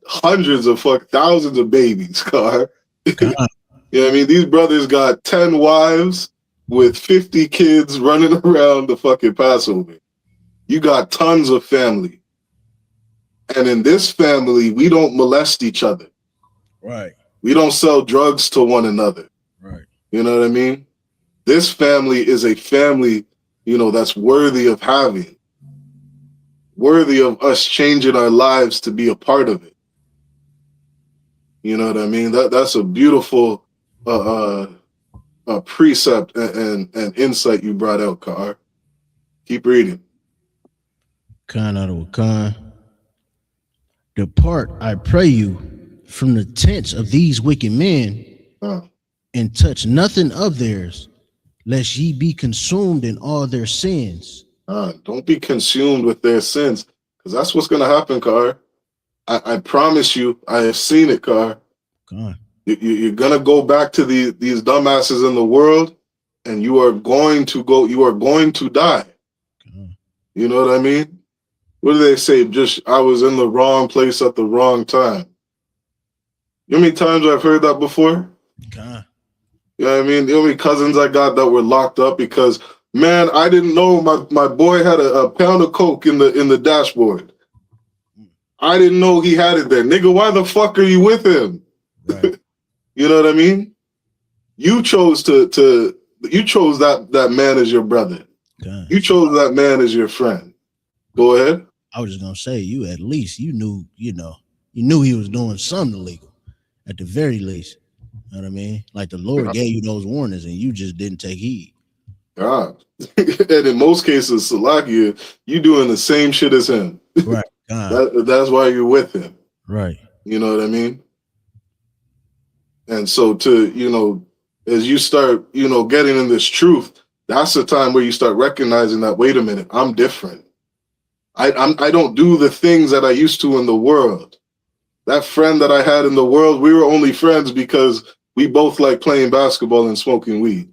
thousands of babies, car. You know what I mean? These brothers got 10 wives with 50 kids running around the fucking Passover. You got tons of family. And in this family, we don't molest each other. Right. We don't sell drugs to one another. Right. You know what I mean? This family is a family, you know, that's worthy of having, worthy of us changing our lives to be a part of it. You know what I mean? That's a beautiful precept and insight you brought out, Car. Keep reading. Khan out of Khan. Depart, I pray you, from the tents of these wicked men, and touch nothing of theirs, lest ye be consumed in all their sins. Don't be consumed with their sins, because that's what's going to happen, Car. I promise you, I have seen it, Car. You're going to go back to these dumbasses in the world, and you are going to die. You know what I mean? What do they say? I was in the wrong place at the wrong time. You know how many times I've heard that before? You know what I mean? The only cousins I got that were locked up because, man, I didn't know my boy had a pound of coke in the dashboard. I didn't know he had it there. Nigga, why the fuck are you with him? Right. You know what I mean? You chose that man as your brother. You chose that man as your friend. Go ahead. I was just gonna say, you at least you knew he was doing something illegal, at the very least. You know what I mean? Like the Lord gave you those warnings and you just didn't take heed. God. And in most cases, Salakia, you doing the same shit as him. Right. That's why you're with him. Right. You know what I mean? And so as you start, getting in this truth, that's the time where you start recognizing that, wait a minute, I'm different. I don't do the things that I used to in the world. That friend that I had in the world, we were only friends because we both like playing basketball and smoking weed.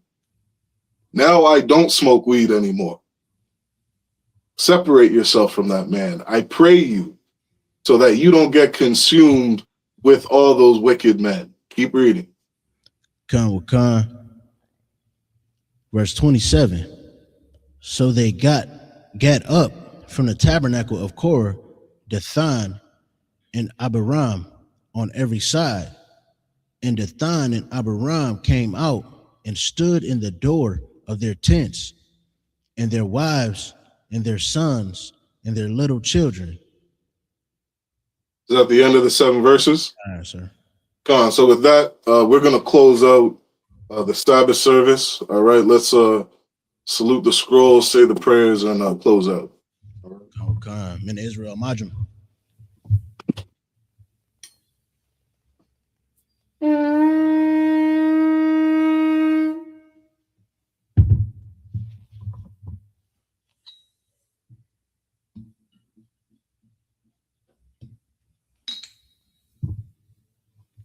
Now I don't smoke weed anymore. Separate yourself from that man. I pray you so that you don't get consumed with all those wicked men. Keep reading. Verse 27. So they got up from the tabernacle of Korah, Dathan, and Abiram on every side. And Dathan and Abiram came out and stood in the door of their tents, and their wives and their sons and their little children. Is that the end of the 7 verses? All right, sir. Come on. So with that, we're going to close out the Sabbath service. All right. Let's salute the scrolls, say the prayers, and close out. Okay. Min Israel Majum.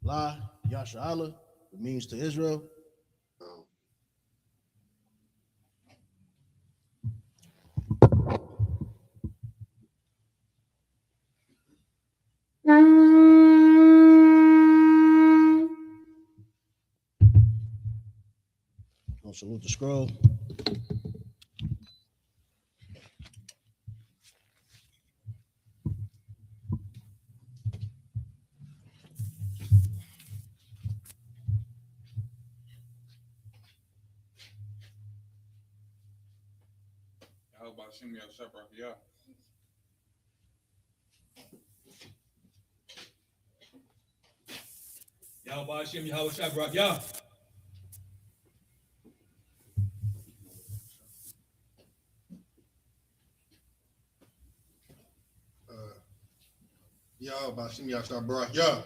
La Yasha Allah, it means to Israel. I'll salute the scroll. Y'all about to see me outside, bro. Yeah.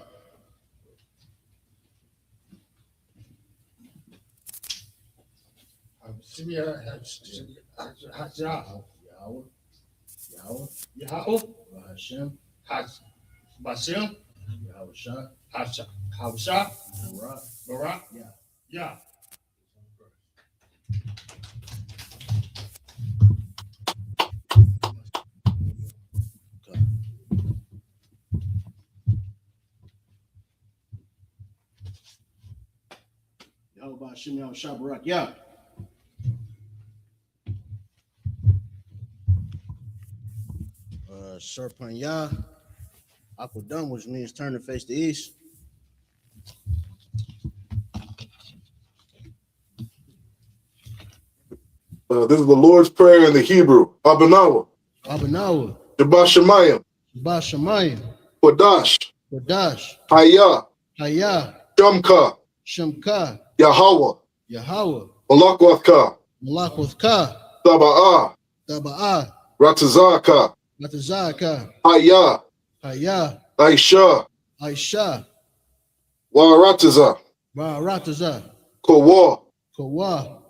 See me out. Yahweh. Hashem. Bashem. Yahweh. Habasha. Barak. Yeah. Yahweh Hashem Yahweh Shabarak. Yeah. Serpent Yah. Aquadum, which means turn to face the east. This is the Lord's Prayer in the Hebrew. Abanawa. Abanawa. Jabashamayim. Bashamayim. Kodash. Kodash. Hayah. Hayah. Shamka. Shamka. Yahweh. Yahweh. Malakwathka. Malakothka. Taba'ah. Taba'ah. Ratazaka. Ratazaka. Hayah. Hayah. Aisha. Aisha. Warataza. Rataza. Kawa. Kawa.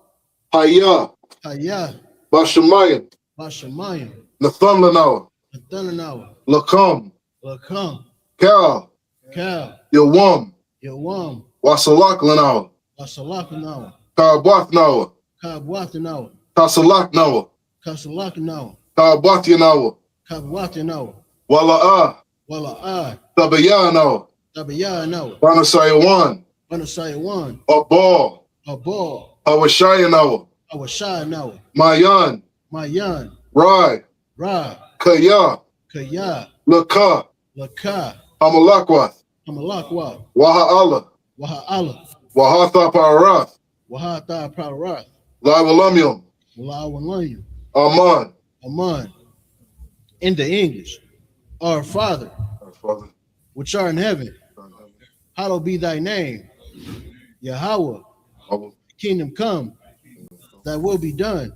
Hayah. Hayah. Bashamayim. Bashamayim. Nathan Lanawa. Nathanawa. Lakam. Lakam. Kal. Kal. Yawam. Yawam. Wasalak Lanawa. Wasalakanawa. Kabwath Nawa. Kabwathanawa. Kasalak Nawa. Kasalakanawa. Kabwathia Kabwathanawa. Wala'ah. Wala'ah. Tabaya Nawa. Tabaya Banasayawan. Banasayawan. Abal. Abal. Awashaya Nawa. Awashanawa. Mayan. Mayan. Rai. Ra. Kaya. Kaya. Laka. Laka. Amalakwath. Amalakwa. Waha'ala. Waha'ala. Wahatha Parath. Wahatha Parath. Lawalamyum. Lawalayim. Aman. Aman. In the English. Our Father, which art in heaven, hallowed be thy name. Yahweh, kingdom come, thy will be done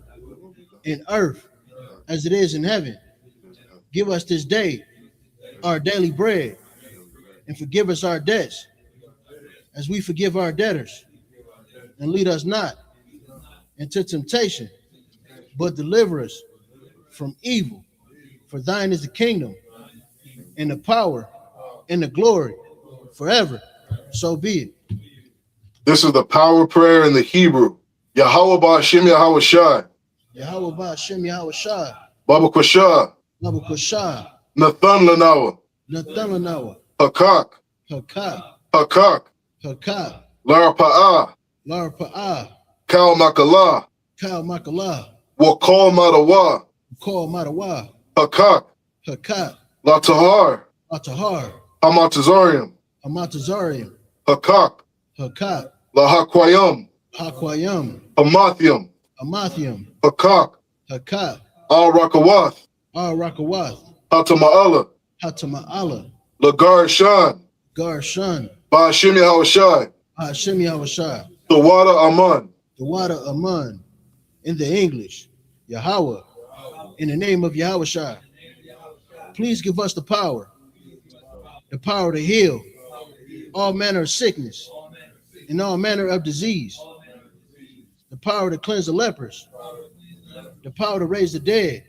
in earth as it is in heaven. Give us this day our daily bread, and forgive us our debts as we forgive our debtors. And lead us not into temptation, but deliver us from evil. For thine is the kingdom, and the power, and the glory, forever. So be it. This is the power prayer in the Hebrew. Yahweh Ba'ashem Yahweh Shai. Yahweh Ba'ashem Yahweh Shai. Baba Kwashah. Baba Kwashah. Nathan Lanawa. Nathan Lanawa. Hakak. Hakak. Hakak. Hakak. Lara Pa'ah. Lara Pa'ah. Kal Makalah. Kal Makalah. Wakal Madawa. Kal Madawa. Hakak. Hakak. Latahar. Latahar. Hamatazarium. Hamatazarium. Hakak. Hakak. Lahakwayam. Hakwayam. Hamathium. Hamathium. Hakak. Hakak. Al Rakawath. Al Rakawath. Hatama'ala. Hatama'ala. Lagar Shan. Garshan. Ba'ashem Yahweh Shai. Ba'ashem Yahweh Shai. The water Aman. The water Aman. In the English, Yahweh. In the name of Yahweh Shai. Please give us the power to heal all manner of sickness and all manner of disease, the power to cleanse the lepers, the power to raise the dead,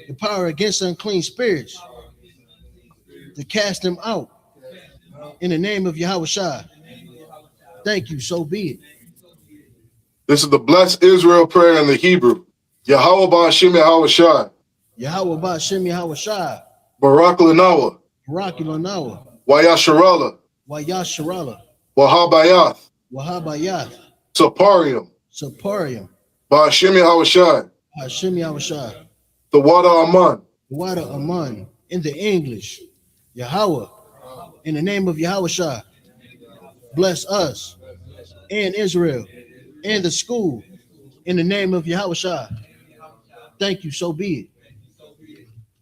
the power against unclean spirits, to cast them out in the name of Yahweh Shai. Thank you, so be it. This is the Blessed Israel prayer in the Hebrew. Yahweh Ba'ashem Yahweh Shai. Yahweh Ba'ashem Yahweh Shai. Barak Lanawa. Barak Lanawa. Wayasharala. Wayasharala. Wahabayath. Wahabayath. Saparium. Saparium, Ba'ashim Yahushai, Hashem Yahushua, the water Aman, Wada Aman, in the English, Yahweh, in the name of Yahushua, bless us and Israel and the school in the name of Yahushua. Thank you, so be it.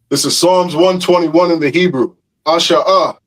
This is Psalms 121 in the Hebrew. Asha'ah,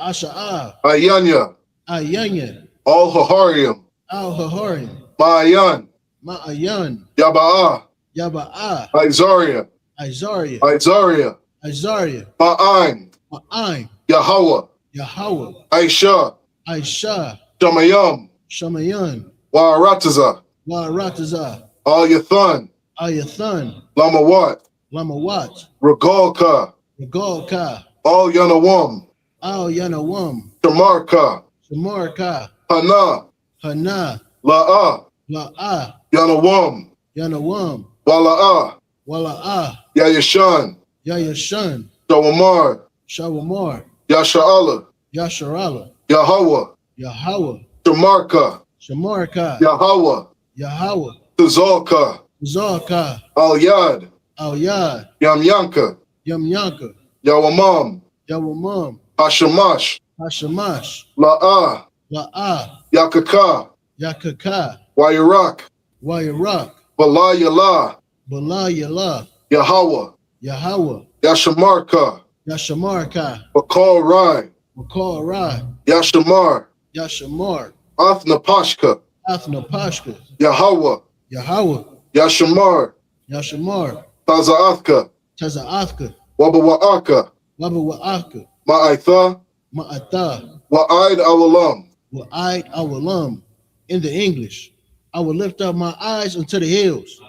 Asha'ah, Ayanya, Ayanya, Al Haharium, Al-Haharim, Ma'ayan, Ma'ayan, Yaba'ah, Yaba'ah, Izaria, Isaiah, Izaria, Isaiah, Ma'ain, Ma'ain, Yahweh, Yahweh, Aisha, Aisha, Shamayam, Shamayan, Wa'arataza, Wa'aratazah, Al Yathan, Ayathan, Lamawat, Lamawat, Regalka, Regalka, Al Yanawam, Al Yanawam, Shamarka, Shamarka, Hana, Hana, La'ah, La'ah, Yanawam, Yanawam, Wala'ah, Wala'ah, Yayashan, Yayashan, Shawamar, Shawamar, Yasha'ala, Yasharala, Yahweh, Yahweh, Shamarka, Shamarka, Yahweh, Yahweh, Tazalka, Zalka, Al Yad, Al Yad, Yamyanka, Yamyanka, Yawamam, Yawamam, Hashamash, Hashamash, La'ah, La'ah, Yakaka, Yakaka, Wairak, Wairak, Bala Yalah, Bala Yalah, Yahweh, Yahweh, Yashamarka, Yashamarka, Bakal Rai, Makal Rai, Yashamar, Yashamar, Athnapashka, Athnapashka, Yahweh, Yahweh, Yashamar, Yashamar, Tazaathka, Taza'athka, Wabawa'aka, Wabawa'aka, Ma'aitha, Ma'atha, Wa'aid Awalam. Wa'aid Awalam. In the English, I will lift up my eyes unto the hills,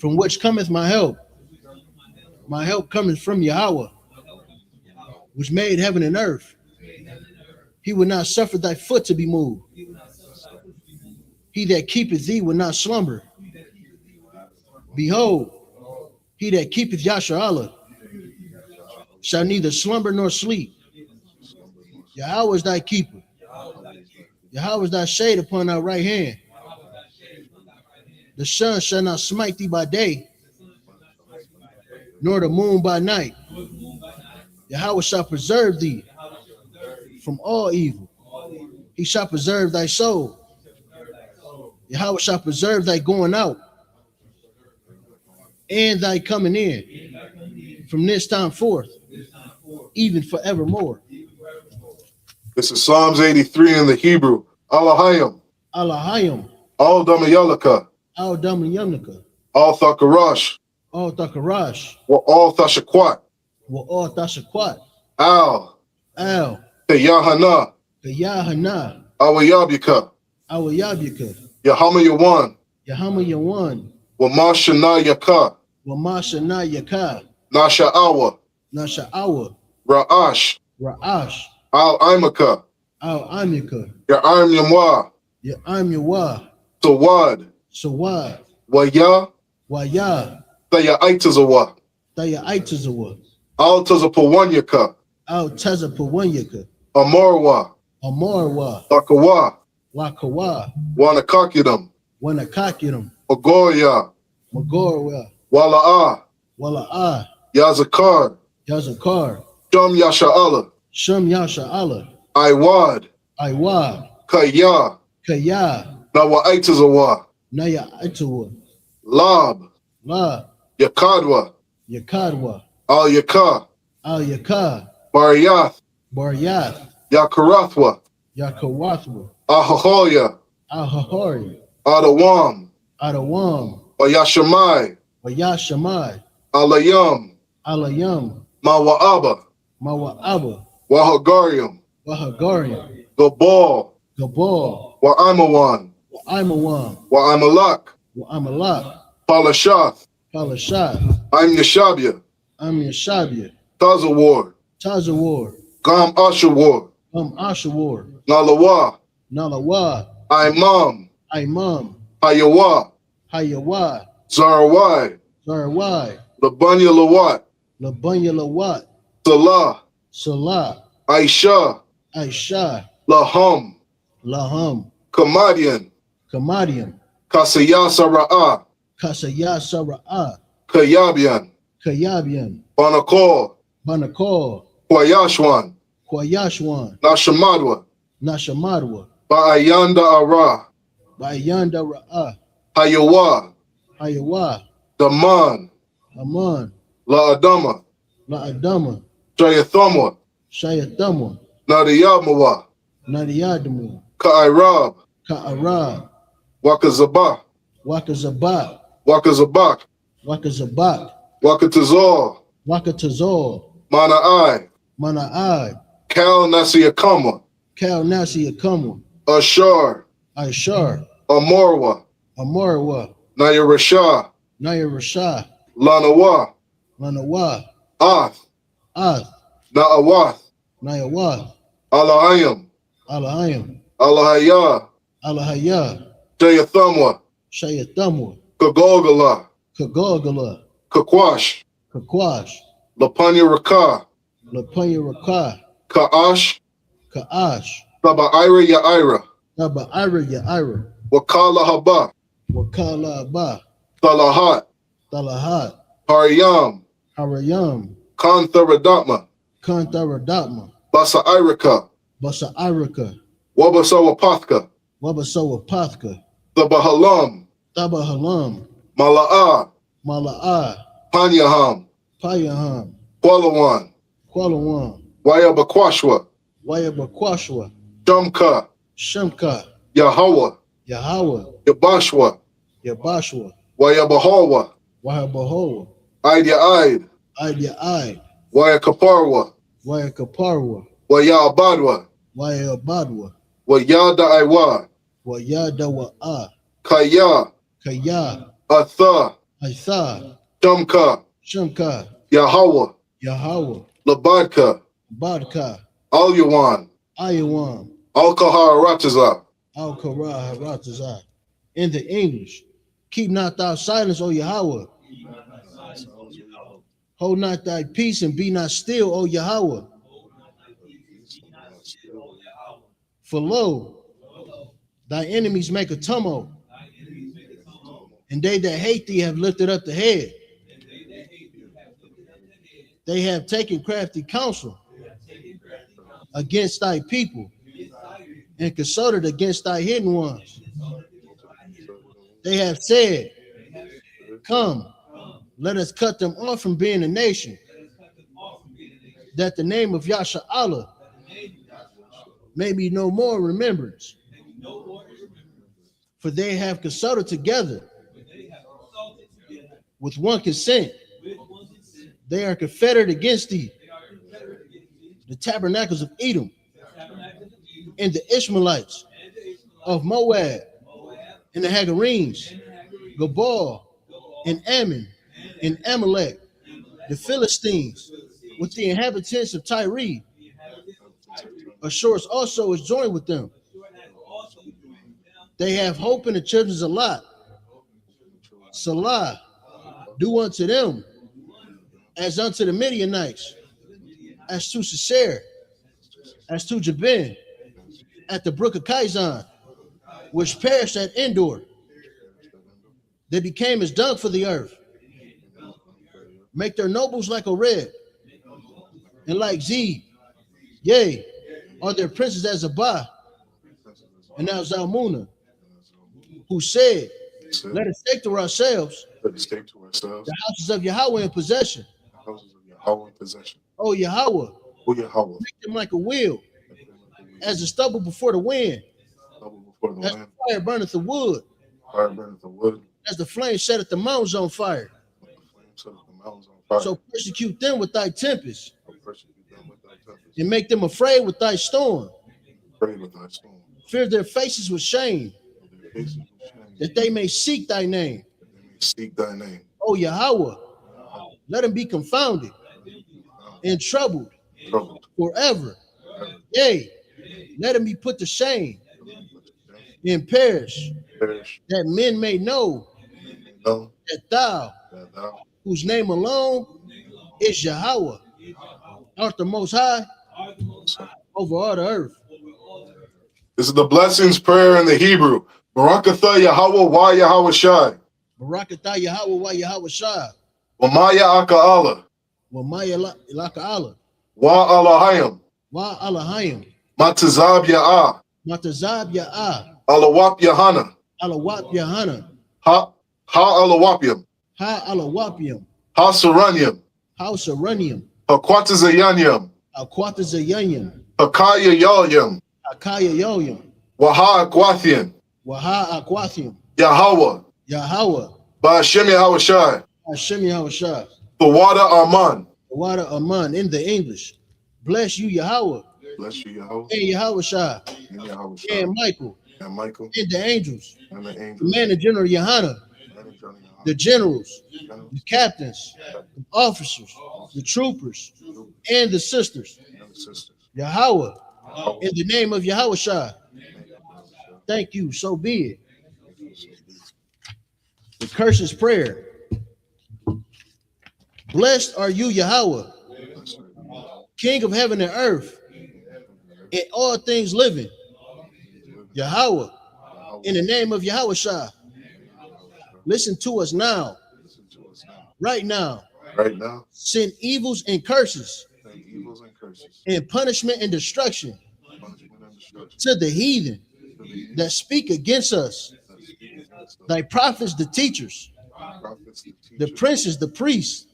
from which cometh my help. My help cometh from Yahweh, which made heaven and earth. He will not suffer thy foot to be moved. He that keepeth thee will not slumber. Behold, he that keepeth Yasharallah shall neither slumber nor sleep. Yahweh is thy keeper. Yahweh is thy shade upon thy right hand. The sun shall not smite thee by day, nor the moon by night. Yahweh shall preserve thee from all evil. He shall preserve thy soul. Yahweh shall preserve thy going out and thy coming in from this time forth, even forevermore. This is Psalms 83 in the Hebrew. Alahayim, Alahayim, Al Damayalaka, Al Damayamnika, Al Thakarash, Al Thakarash, Al Thashakwat, Wa Al Thashakwat, Al Al Tayahana, Yahana, Awayabika, Awayabika, Yahama Yawan, Yahama Yawan, Wamashana Yaka, Wamashana Yaka, Nasha'awa, Nasha'awa, Ra'ash, Ra'ash, Al Imaka, Al Amika, Ya'arm Yamwa, Ya'am Yawa, Sawad, Sawad, Waya, Waya, Thayaitazawa, Thaya Aitazawa, Al Tazapawanyaka, Al Tazapawanyaka, Amarwa, Amarwa, Lakawa, Wakawa, Wanakakidam, Wanakakiram, Agoya, Magorwa, Wala'ah, Wala'ah, Yazakar, Yazakar, Sham Yasha'ala, Shum Yasha'ala, Iwad, Iwad, Kaya, Kaya, Nawaitazawa, Naya Aitawa, Lab, La, Yakadwa, Yakadwa, Al Yaka, Al Yaka, Baryath, Baryath, Yakarathwa, Yakawathwa, Ahahoya, Al Hahari, Adawam, Adawam, Ayashamai, Wayashamai, Alayam, Alayam, Mawa'aba, Mawa'aba, Wahagariam, Wahagariam, Gabal, Gabal, Wa'amawan, Imawam, Wa'amalak, Wa'amalak, Palashath, Palashat, I'm Yashabia, Yashabia, Tazawar, Tazawar, Gam Ashawar, Ashawar, Nalawa, Nalawa, Imam, Imam, Hayawa, Hayawa, Zarawai, Zarwai, Labanya Lawat, Labanya Lawat, Salah, Salah, Aisha, Aisha, Laham, Laham, Kamadian, Kamadian, Kasayasa Ra'a, Kasayasa Ra'a, Kayabian, Kayabian, Banakor, Banakor, Kwayashwan, Kwayashwan, Nashamadwa, Nashamadwa, Ba'ayanda Ara, Bayanda Ra'a, Hayawa, Hayawa, Daman, Aman, La Adama, La Adama, Jayathamwa, Shayathamwa, Nadiyamawa, Nadiyadamu, Ka'irab, Ka'arab, Wakazabah, Wakazabat, Wakazabak, Wakazabat, Wakatazor, Wakatazor, Mana'ai, Mana'ai, Kal Nasiyakama, Kal Nasiyakamu, Ashar, Ishar, Amorwa, Amorwa, Nayarashah, Naya Rashah, Lanawa, Lanawa, Ath, Ath, Na'awath, Nayawath, Alahayim, Alahayim, Alahayah, Alahayah, Jayathamwa, Shayathamwa, Kagogala, Kagogala, Kakwash, Kakwash, Lapanya Rakah, Lapanya Rakah, Ka'ash, Ka'ash, Taba'ira Ya'ira, Naba Ira Ya'ira, Wakala Haba, Wakala Abba, Talahat, Talahat, Hariyam, Harayam, Kantharadama, Kantharadatma, Basa'irika, Basa Irika, Wabasawapathka, Wabasawa Pathka, Tabahalam, Taba Halam, Mala'ah, Mala'ah, Panyaham, Payaham, Qualawan, Qualawan, Wayabakwashwa, Wayabakwashwa, Shamka, Shemka, Yahweh, Yahweh, Yabashwa, Yabashwa, Wayabahawa, Wahabahoa, Aid, Id, Wayakaparwa, Wayakaparwa, Wayabadwa, Wayabadwa, Wayada Iwa, Wayadawa'a, Kaya, Kaya, Atha, Aitha, Shamka, Shemka, Yahweh, Yahweh, Labadka, Badka, Alyawan, Ayawan, Alkahar Rataza, Al Kara Haratazah. In the English, keep not thou silence, O Yahweh. Hold not thy peace and be not still, O Yahweh. For lo, thy enemies make a tumult, and they that hate thee have lifted up the head. They have taken crafty counsel against thy people and consulted against thy hidden ones. They have said, come, let us cut them off from being a nation, that the name of Yasha Allah may be no more remembrance. For they have consulted together with one consent. They are confederate against thee, the tabernacles of Edom, and the Ishmaelites of Moab, and the Hagarenes, Gabal, and Ammon, and Amalek, the Philistines, with the inhabitants of Tyre. Ashur also is joined with them. They have hope in the children of Lot. Salah, do unto them as unto the Midianites, as to Sisera, as to Jabin, at the brook of Kizon, which perished at Endor. They became as dung for the earth. Make their nobles like a red, and like Zeb, yea, are their princes as Abba, and now Zalmunna, who said, let us take to ourselves the houses of Yahweh in possession. Oh Yahweh, make them like a wheel, as the stubble before the wind, as the fire burneth the wood, as the flame setteth the mountains on fire. So persecute them with thy tempest, and make them afraid with thy storm. Fear their faces with shame, that they may seek thy name. Oh Yahweh, let them be confounded and troubled forever. Yea, let them be put to shame and perish, that men may know that thou, whose name alone is Yahweh, art the most high over all the earth. This is the blessings prayer in the Hebrew. Barakatha Yahweh wa Yahweh Shai. Barakatah Yahweh wa Yahweh Shai. Wa Maya Aka'ala. Wa Maya Laka'ala. Wa Alahayim. Wa Alahayim. Matazab Ya'ah. Matazab Ya'ah. Alawap Yahana. Alawap Yahana. Ha Alawapyam. Ha Alawapium. Ha Saranyam. House Arunium. Hakwatazayanyam. Aquatazayanyam. Hakaya Yalyam. Akaya Yoyam. Waha Akwathian. Waha Aquathium. Yahweh. Yahweh. Ba'ashem Yahweh Shai. Hashem Yahweh Shai. The water Aman. The water Aman in the English. Bless you, Yahweh. Bless you, Yahweh. And Yahweh Shai. And Yahweh Shai. And Michael. And Michael. And the angels. And the angels. Commander General Yohana. The generals. The captains. The officers. The troopers. And the sisters. Yahweh. In the name of Yahweh Shai. Thank you. So be it. The curses prayer. Blessed are you, Yahweh, King of heaven and earth, and all things living. Yahweh, in the name of Yahweh Shai. Listen to us now. Right now. Right now. Send evils and curses. And punishment and destruction to the heathen that speak against us. Thy prophets, the teachers, the princes, the priests,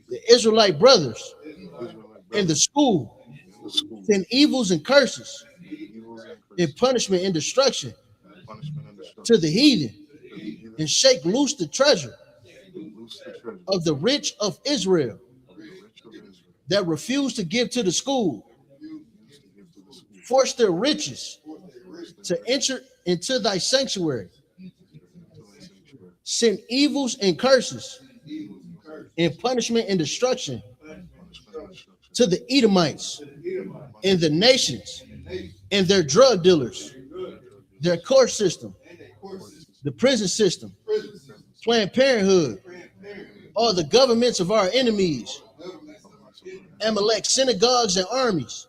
the Israelite brothers, in the school, send evils and curses, and punishment and destruction to the heathen, and shake loose the treasure of the rich of Israel that refuse to give to the school, force their riches to enter into thy sanctuary. Send evils and curses and punishment and destruction to the Edomites and the nations and their drug dealers, their court system, the prison system, Planned Parenthood, all the governments of our enemies, Amalek synagogues and armies,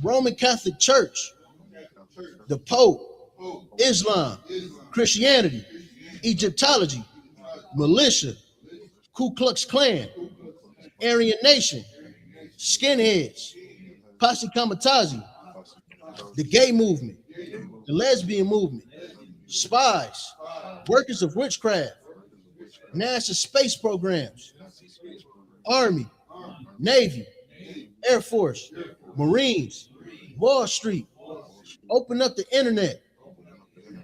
Roman Catholic Church, the Pope, Islam, Christianity, Egyptology, militia, Ku Klux Klan, Aryan Nation, skinheads, Posse Kamikaze, the gay movement, the lesbian movement, spies, workers of witchcraft, NASA space programs, Army, Navy, Air Force, Marines, Wall Street, open up the internet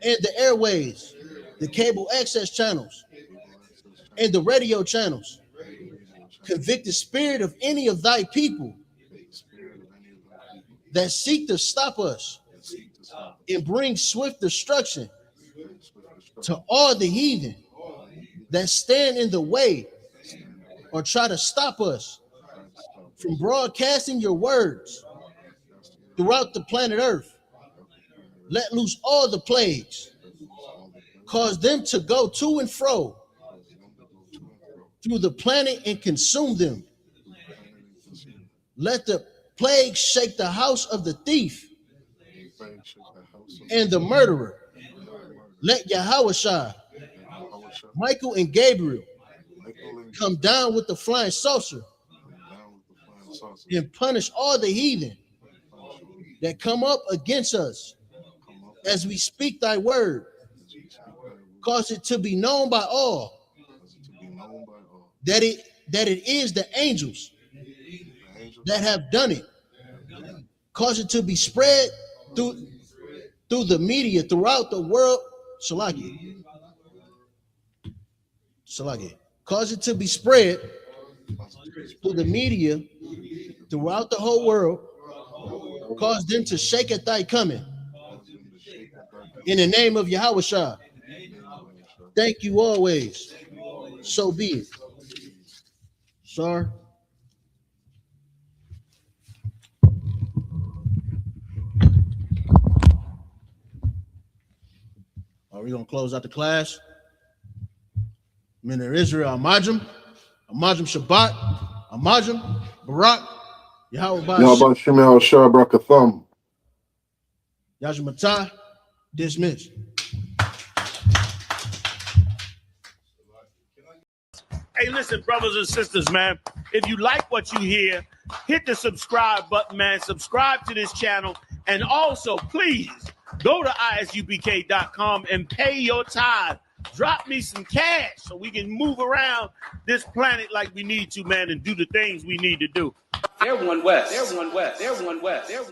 and the airways, the cable access channels, and the radio channels. Convict the spirit of any of thy people that seek to stop us and bring swift destruction to all the heathen that stand in the way or try to stop us from broadcasting your words throughout the planet Earth. Let loose all the plagues. Cause them to go to and fro through the planet and consume them. Let the plague shake the house of the thief and the murderer. Let Yahweh Shai, Michael and Gabriel come down with the flying saucer and punish all the heathen that come up against us as we speak thy word. Cause it to be known by all that it is the angels that have done it. Cause it to be spread through the media throughout the world. Salaki. Cause it to be spread through the media throughout the whole world. Cause them to shake at thy coming. In the name of Yahweh Shai. Thank you always. So be it. Sir. Are we going to close out the class? Men of Israel, Amajim Shabbat, Amajim, Barak, Yahweh Yahweh Shem Yahweh Shai Brakatham. Yajmatah, Dismissed. Hey, listen, brothers and sisters, man. If you like what you hear, hit the subscribe button, man. Subscribe to this channel. And also, please, go to isupk.com and pay your tithe. Drop me some cash so we can move around this planet like we need to, man, and do the things we need to do. They're one West. They're one West. They're one West. They're